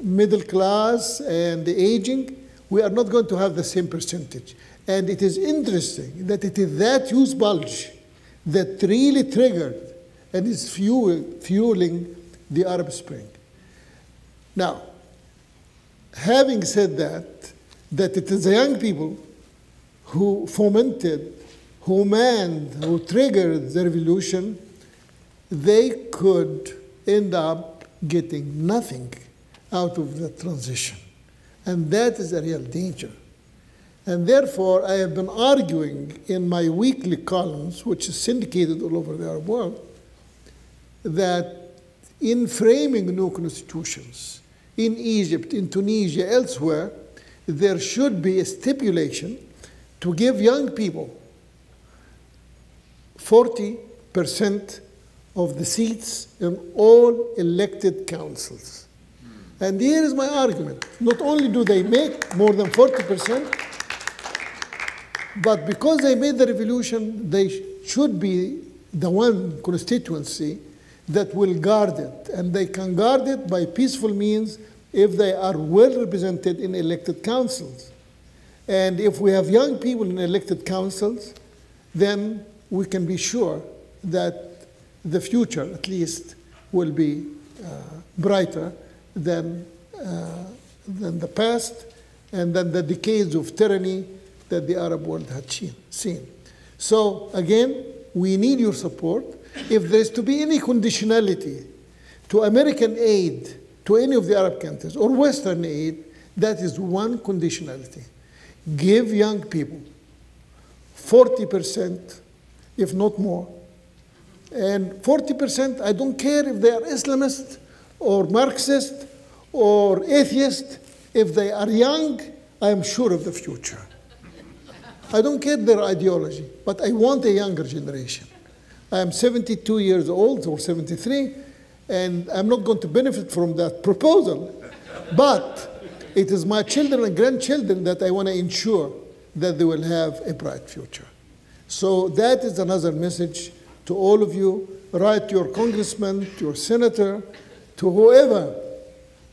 middle class and aging, we are not going to have the same percentage. And it is interesting that it is that youth bulge that really triggered and is fueling the Arab Spring. Now, having said that it is the young people who fomented, who manned, who triggered the revolution, they could end up getting nothing out of the transition. And that is a real danger. And therefore, I have been arguing in my weekly columns, which is syndicated all over the Arab world, that in framing new constitutions, in Egypt, in Tunisia, elsewhere, there should be a stipulation to give young people 40% of the seats in all elected councils. And here is my argument. Not only do they make more than 40%, but because they made the revolution, they should be the one constituency that will guard it. And they can guard it by peaceful means if they are well represented in elected councils. And if we have young people in elected councils, then we can be sure that the future, at least, will be brighter than the past and than the decades of tyranny that the Arab world had seen. So again, we need your support. If there's to be any conditionality to American aid to any of the Arab countries or Western aid, that is one conditionality. Give young people 40%, if not more. And 40%, I don't care if they are Islamist or Marxist or atheist. If they are young, I am sure of the future. I don't care their ideology, but I want a younger generation. I am 72 years old or 73, and I'm not going to benefit from that proposal. But it is my children and grandchildren that I want to ensure that they will have a bright future. So that is another message to all of you. Write to your congressman, to your senator, to whoever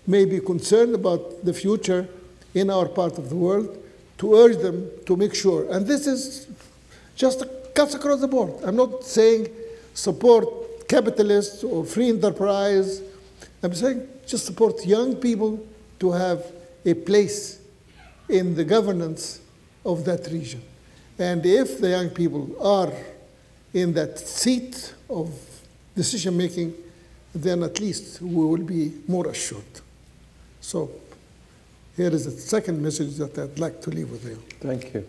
may be concerned about the future in our part of the world, to urge them to make sure. And this is just cuts across the board. I'm not saying support capitalists or free enterprise. I'm saying just support young people to have a place in the governance of that region. And if the young people are in that seat of decision-making, then at least we will be more assured. So here is the second message that I'd like to leave with you. Thank you.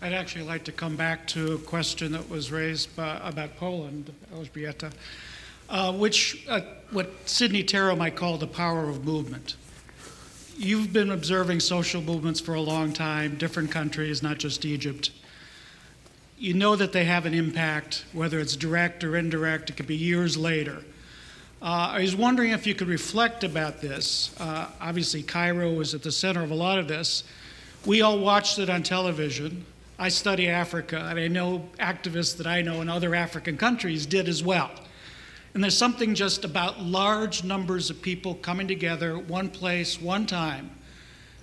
I'd actually like to come back to a question that was raised about Poland, Elżbieta, what Sidney Tarrow might call the power of movement. You've been observing social movements for a long time, different countries, not just Egypt. You know that they have an impact, whether it's direct or indirect. It could be years later. I was wondering if you could reflect about this. Obviously, Cairo was at the center of a lot of this. We all watched it on television. I study Africa, and I know activists that I know in other African countries did as well. And there's something just about large numbers of people coming together, one place, one time.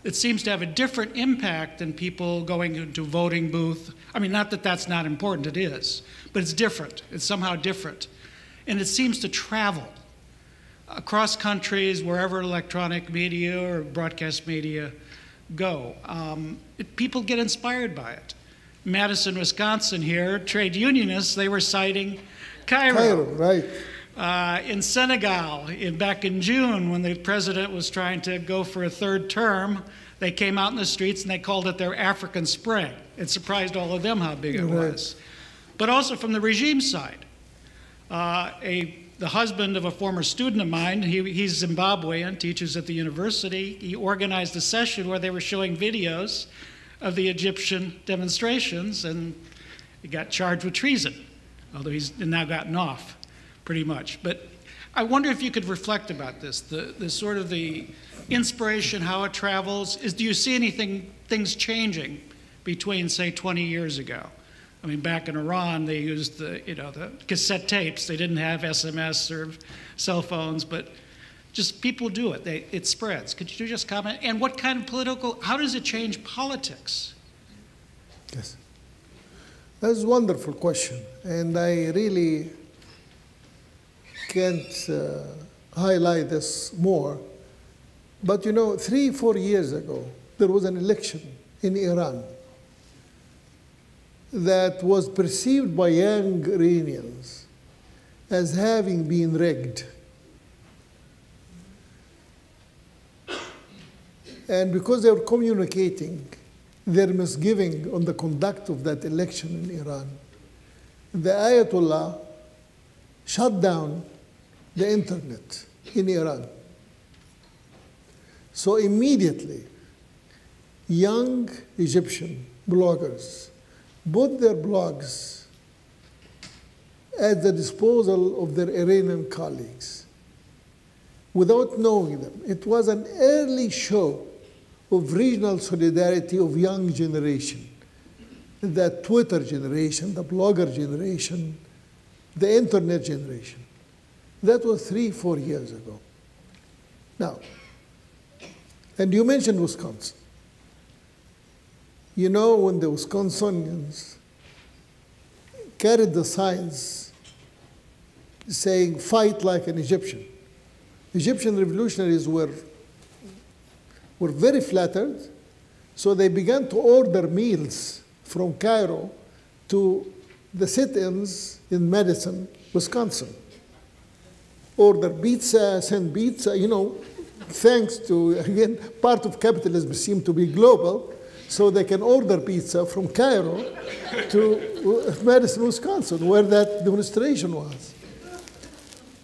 It seems to have a different impact than people going into a voting booth. I mean, not that that's not important, it is, but it's different. It's somehow different. And it seems to travel across countries, wherever electronic media or broadcast media go. People get inspired by it. Madison, Wisconsin here, trade unionists, they were citing Cairo. Right. In Senegal, back in June, when the president was trying to go for a third term, they came out in the streets and they called it their African Spring. It surprised all of them how big it was. But also from the regime side. The husband of a former student of mine, he's Zimbabwean, teaches at the university. He organized a session where they were showing videos of the Egyptian demonstrations, and he got charged with treason, although he's now gotten off, pretty much. But I wonder if you could reflect about this, the sort of the inspiration, how it travels. Do you see things changing between, say, 20 years ago? I mean, back in Iran, they used the cassette tapes. They didn't have SMS or cell phones, but just people do it. It spreads. Could you just comment? And what kind of how does it change politics? Yes. That's a wonderful question. And I really can't highlight this more. But 3-4 years ago, there was an election in Iran that was perceived by young Iranians as having been rigged. And because they were communicating their misgiving on the conduct of that election in Iran, the Ayatollah shut down the internet in Iran. So immediately, young Egyptian bloggers put their blogs at the disposal of their Iranian colleagues without knowing them. It was an early show of regional solidarity of young generation, the Twitter generation, the blogger generation, the internet generation. That was 3-4 years ago. Now, and you mentioned Wisconsin. When the Wisconsinians carried the signs saying, "Fight like an Egyptian," Egyptian revolutionaries were very flattered, so they began to order meals from Cairo to the sit-ins in Madison, Wisconsin. Order pizza, send pizza, thanks to, again, part of capitalism seemed to be global, so they can order pizza from Cairo to Madison, Wisconsin, where that demonstration was.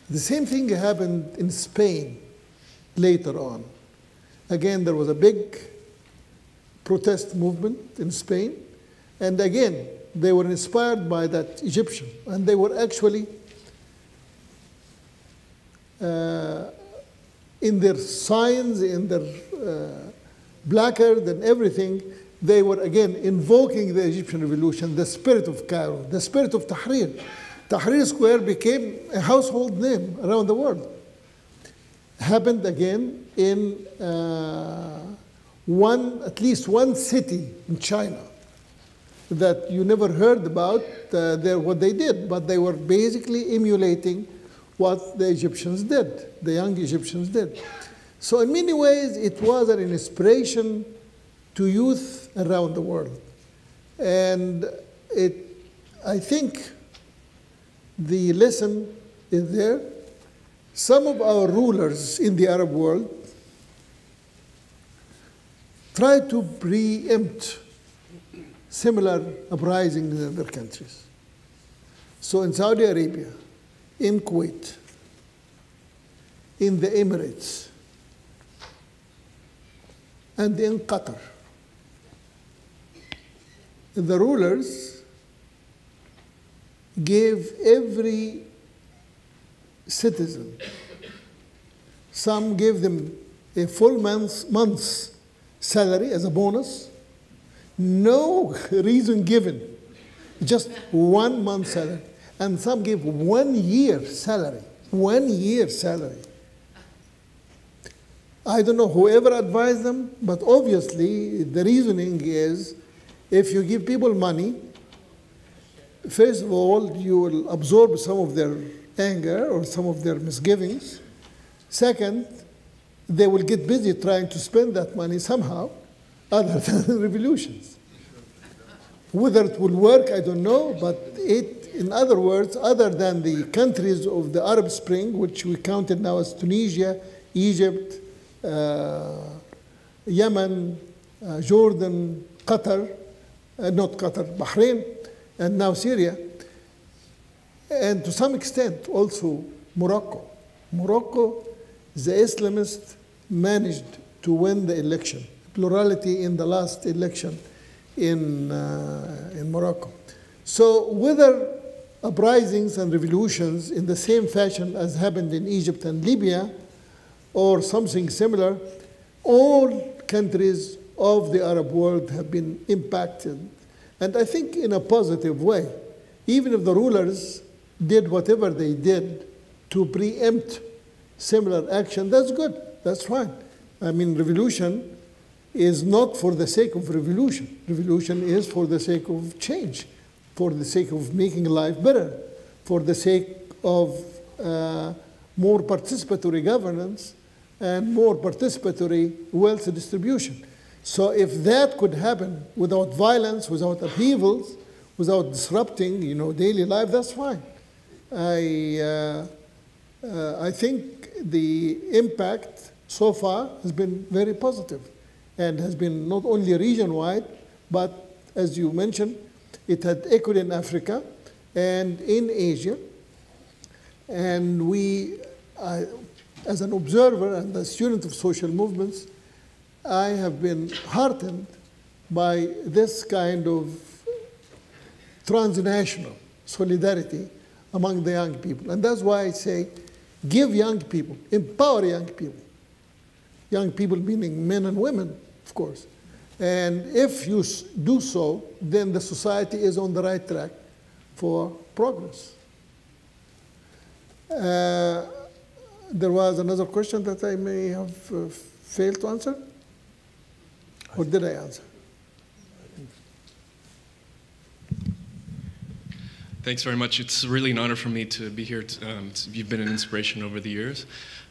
The same thing happened in Spain later on. Again, there was a big protest movement in Spain, and again, they were inspired by that Egyptian, and they were actually in their signs, in their placard and everything, they were again invoking the Egyptian revolution, the spirit of Cairo, the spirit of Tahrir. Tahrir Square became a household name around the world. Happened again in at least one city in China that you never heard about what they did, but they were basically emulating what the Egyptians did, the young Egyptians did. So in many ways, it was an inspiration to youth around the world. And I think the lesson is there. Some of our rulers in the Arab world try to preempt similar uprisings in other countries. So in Saudi Arabia, in Kuwait, in the Emirates, and in Qatar, the rulers gave every citizen, some gave them a full month's salary as a bonus, no reason given, just 1 month's salary, and some gave 1 year salary, 1 year salary. I don't know whoever advised them, but obviously the reasoning is if you give people money, first of all, you will absorb some of their anger or some of their misgivings. Second, they will get busy trying to spend that money somehow other than revolutions. Whether it will work, I don't know, but in other words, other than the countries of the Arab Spring, which we counted now as Tunisia, Egypt, Yemen, Jordan, Qatar, not Qatar, Bahrain, and now Syria, and to some extent also Morocco. Morocco, the Islamists managed to win the election, plurality in the last election in Morocco. So whether uprisings and revolutions in the same fashion as happened in Egypt and Libya, or something similar, all countries of the Arab world have been impacted, and I think in a positive way. Even if the rulers did whatever they did to preempt similar action, that's good, that's fine. I mean, revolution is not for the sake of revolution. Revolution is for the sake of change, for the sake of making life better, for the sake of more participatory governance and more participatory wealth distribution. So if that could happen without violence, without upheavals, without disrupting, daily life, that's fine. I think the impact so far has been very positive and has been not only region-wide, but as you mentioned, it had echoed in Africa and in Asia. And we, as an observer and a student of social movements, I have been heartened by this kind of transnational solidarity among the young people. And that's why I say, give young people, empower young people. Young people meaning men and women, of course. And if you do so, then the society is on the right track for progress. There was another question that I may have failed to answer? Or did I answer? Thanks very much. It's really an honor for me to be here. You've been an inspiration over the years.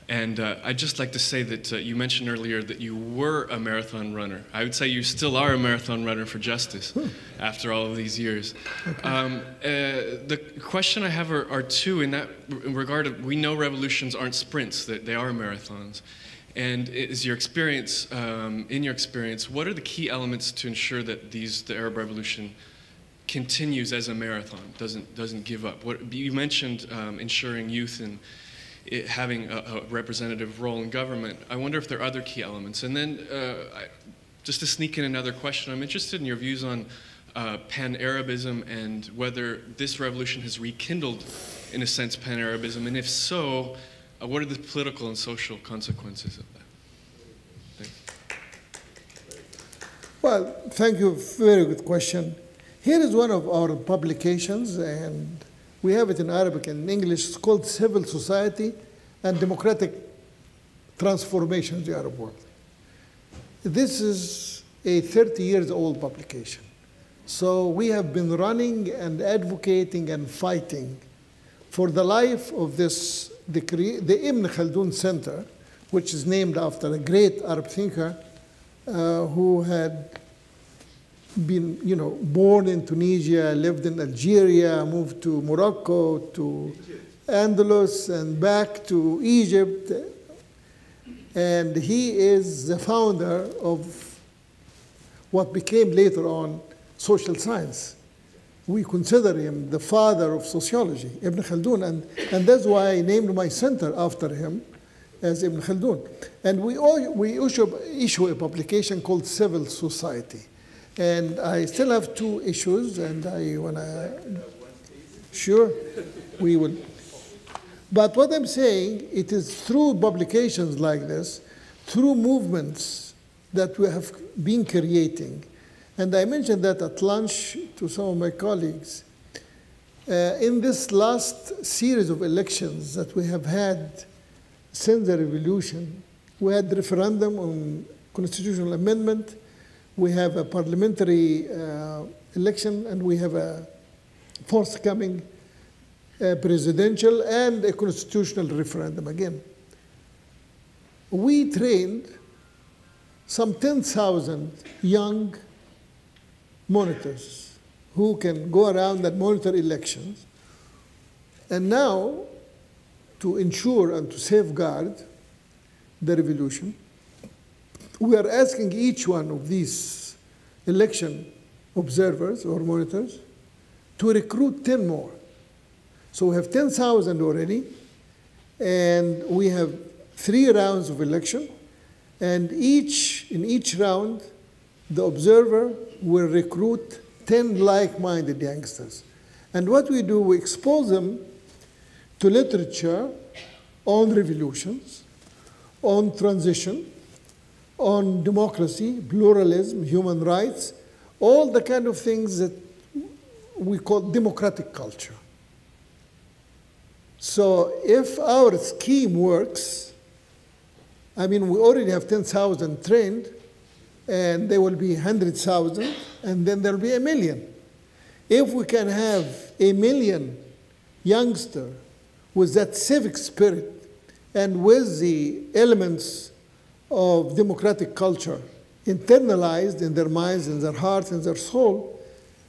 And I'd just like to say that you mentioned earlier that you were a marathon runner. I would say you still are a marathon runner for justice after all of these years. Okay. The question I have are two in that regard. We know revolutions aren't sprints, that they are marathons. And is your experience, in your experience, what are the key elements to ensure that the Arab Revolution continues as a marathon, doesn't give up? You mentioned ensuring youth and having a representative role in government. I wonder if there are other key elements. And then just to sneak in another question, I'm interested in your views on pan-Arabism and whether this revolution has rekindled, in a sense, pan-Arabism, and if so, what are the political and social consequences of that? Thanks. Well, thank you, very good question. Here is one of our publications, and we have it in Arabic and English. It's called Civil Society and Democratic Transformation in the Arab World. This is a 30-year-old publication. So we have been running and advocating and fighting for the life of this, the Ibn Khaldun Center, which is named after a great Arab thinker who had been, born in Tunisia, lived in Algeria, moved to Morocco, to Andalus, and back to Egypt. And he is the founder of what became later on social science. We consider him the father of sociology, Ibn Khaldun, and that's why I named my center after him as Ibn Khaldun. And we issue a publication called Civil Society. And I still have two issues, and I want to, sure, we will. But what I'm saying, it is through publications like this, through movements that we have been creating, and I mentioned that at lunch to some of my colleagues, in this last series of elections that we have had since the revolution, we had referendum on constitutional amendment, we have a parliamentary election, and we have a forthcoming presidential and a constitutional referendum again. We trained some 10,000 young monitors who can go around and monitor elections. And now, to ensure and to safeguard the revolution, we are asking each one of these election observers or monitors to recruit 10 more. So we have 10,000 already, and we have 3 rounds of election, and in each round, the observer will recruit 10 like-minded youngsters. And what we do, we expose them to literature on revolutions, on transition, on democracy, pluralism, human rights, all the kind of things that we call democratic culture. So if our scheme works, I mean, we already have 10,000 trained, and there will be 100,000, and then there'll be 1 million. If we can have 1 million youngsters with that civic spirit and with the elements of democratic culture internalized in their minds, in their hearts, in their soul,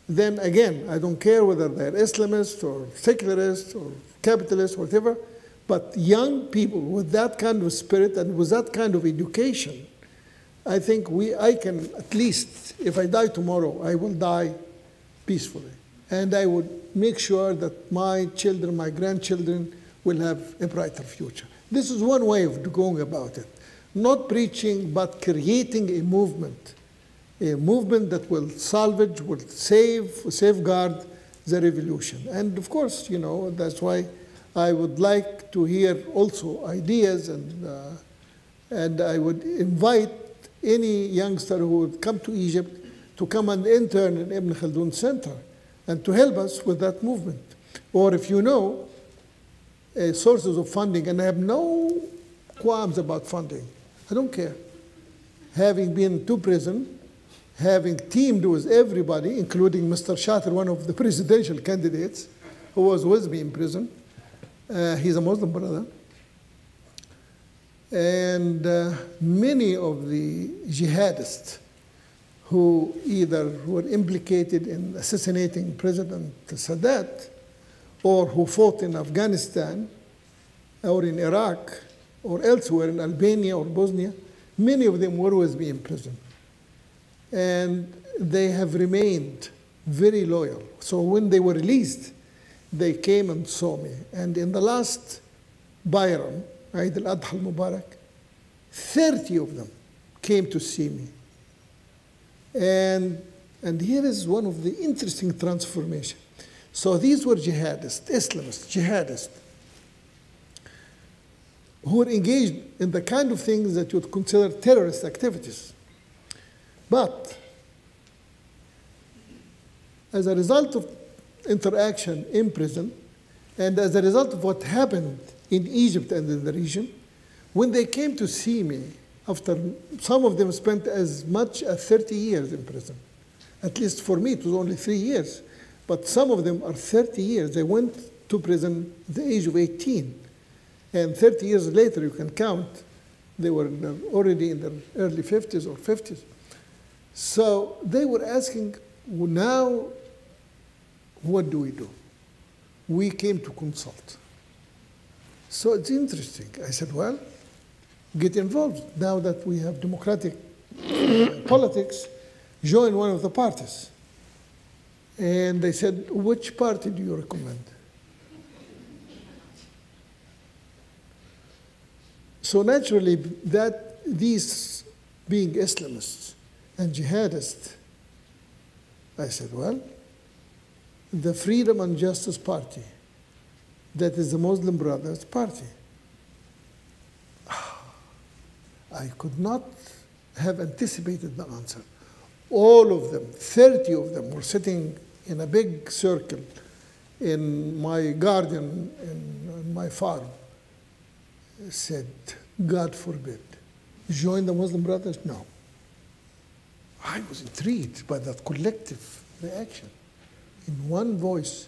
then again, I don't care whether they're Islamists or secularists or capitalists, whatever, but young people with that kind of spirit and with that kind of education, I think I can at least, if I die tomorrow, I will die peacefully. And I would make sure that my children, my grandchildren will have a brighter future. This is one way of going about it. Not preaching, but creating a movement that will salvage, will safeguard the revolution. And of course, you know, that's why I would like to hear also ideas, and I would invite any youngster who would come to Egypt to come and intern in Ibn Khaldun Center and to help us with that movement. Or if you know sources of funding, and I have no qualms about funding, I don't care. Having been to prison, having teamed with everybody, including Mr. Shatter, one of the presidential candidates, who was with me in prison. He's a Muslim brother. And many of the jihadists who either were implicated in assassinating President Sadat, or who fought in Afghanistan, or in Iraq, or elsewhere in Albania or Bosnia, many of them were with me in prison. And they have remained very loyal. So when they were released, they came and saw me. And in the last Bayram, Eid al-Adha al-Mubarak, 30 of them came to see me. And here is one of the interesting transformations. So these were jihadists, Islamists, jihadists, who were engaged in the kind of things that you would consider terrorist activities. But as a result of interaction in prison, and as a result of what happened in Egypt and in the region, when they came to see me, after some of them spent as much as 30 years in prison. At least for me, it was only 3 years. But some of them are 30 years. They went to prison at the age of 18. And 30 years later, you can count, they were already in their early 50s or 50s. So they were asking, well, now, what do we do? We came to consult. So it's interesting. I said, well, get involved. Now that we have democratic politics, join one of the parties. And they said, which party do you recommend? So naturally, that these being Islamists and jihadists, I said, well, the Freedom and Justice Party, that is the Muslim Brothers Party. I could not have anticipated the answer. All of them, 30 of them, were sitting in a big circle in my garden in my farm. Said, God forbid. Join the Muslim Brothers? No. I was intrigued by that collective reaction. In one voice,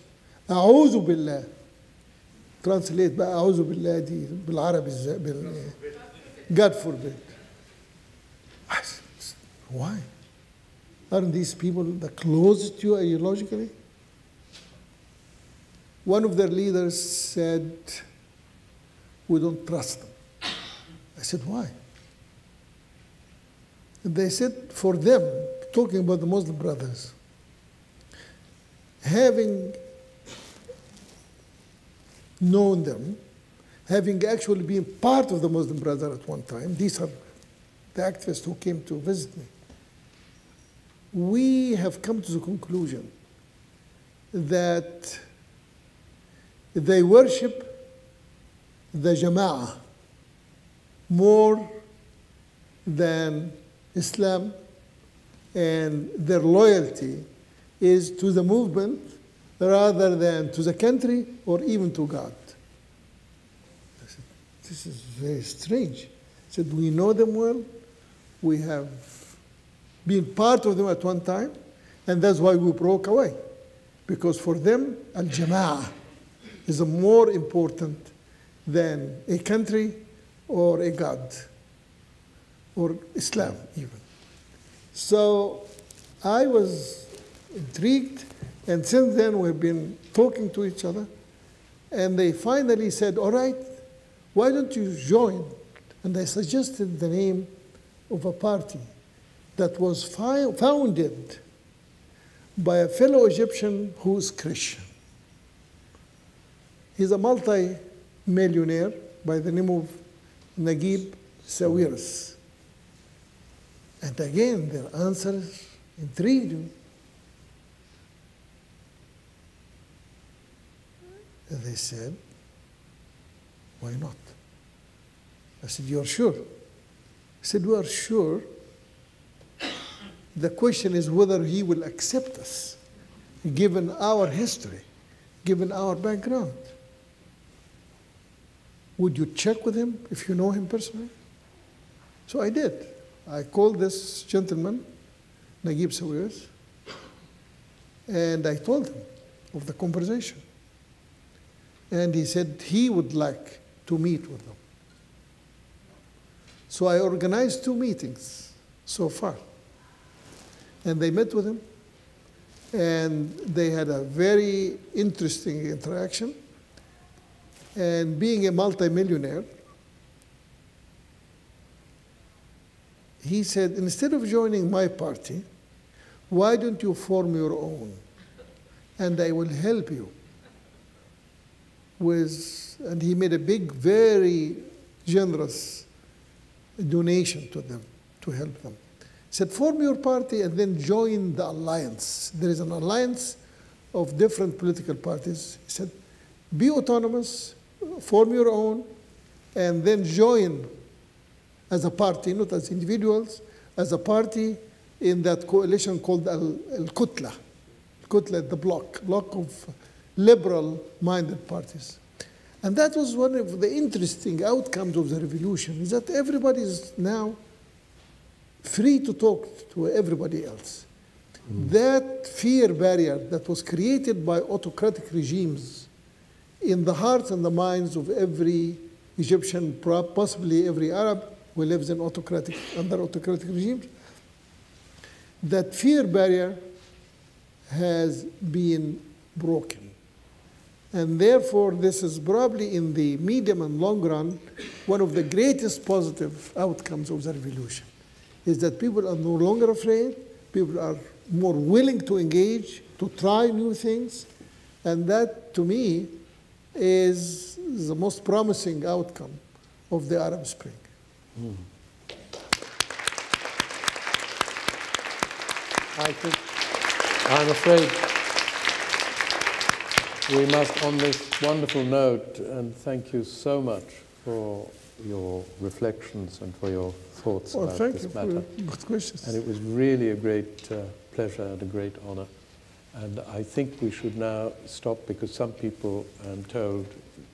أعوذ بالله. Translate بقى أعوذ بالله دي بالعربي ازاي؟ God forbid. I said, why? Aren't these people the closest to you ideologically? One of their leaders said, we don't trust them. I said, why? And they said, for them, talking about the Muslim Brothers, having known them, having actually been part of the Muslim Brotherhood at one time. These are the activists who came to visit me. We have come to the conclusion that they worship the Jama'ah more than Islam, and their loyalty is to the movement rather than to the country or even to God. I said, this is very strange. I said, we know them well. We have been part of them at one time, and that's why we broke away. Because for them, al-Jama'ah is more important than a country or a God or Islam even. So I was intrigued, and since then we've been talking to each other, and they finally said, all right, why don't you join? And I suggested the name of a party that was founded by a fellow Egyptian who's Christian. He's a multi-millionaire by the name of Naguib Sawiris. And again, their answers intrigued me. And they said, why not? I said, you're sure? I said, we are sure. The question is whether he will accept us, given our history, given our background. Would you check with him if you know him personally? So I did. I called this gentleman, Naguib Sawiris, and I told him of the conversation. And he said he would like to meet with them. So I organized 2 meetings so far. And they met with him, and they had a very interesting interaction. And being a multimillionaire, he said, instead of joining my party, why don't you form your own? And I will help you with, and he made a big, very generous donation to them, to help them. He said, form your party and then join the alliance. There is an alliance of different political parties. He said, be autonomous, form your own, and then join as a party, not as individuals, as a party in that coalition called al-Kutla. Kutla, the bloc of liberal-minded parties. And that was one of the interesting outcomes of the revolution, is that everybody is now free to talk to everybody else. That fear barrier that was created by autocratic regimes in the hearts and the minds of every Egyptian, possibly every Arab who lives in under autocratic regimes, that fear barrier has been broken. And therefore, this is probably in the medium and long run, one of the greatest positive outcomes of the revolution, is that people are no longer afraid, people are more willing to engage, to try new things, and that, to me, is the most promising outcome of the Arab Spring. I'm afraid we must, on this wonderful note, and thank you so much for your reflections and for your thoughts about this matter. Thank you for good questions. And it was really a great pleasure and a great honor. And I think we should now stop, because some people, I'm told,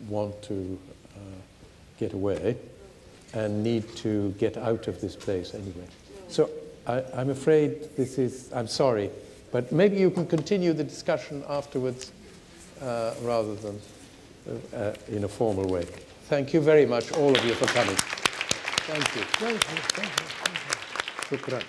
want to get away and need to get out of this place anyway. So I'm afraid this is, I'm sorry, but maybe you can continue the discussion afterwards rather than in a formal way. Thank you very much, all of you, for coming. Thank you. Thank you. Thank you. Shukran.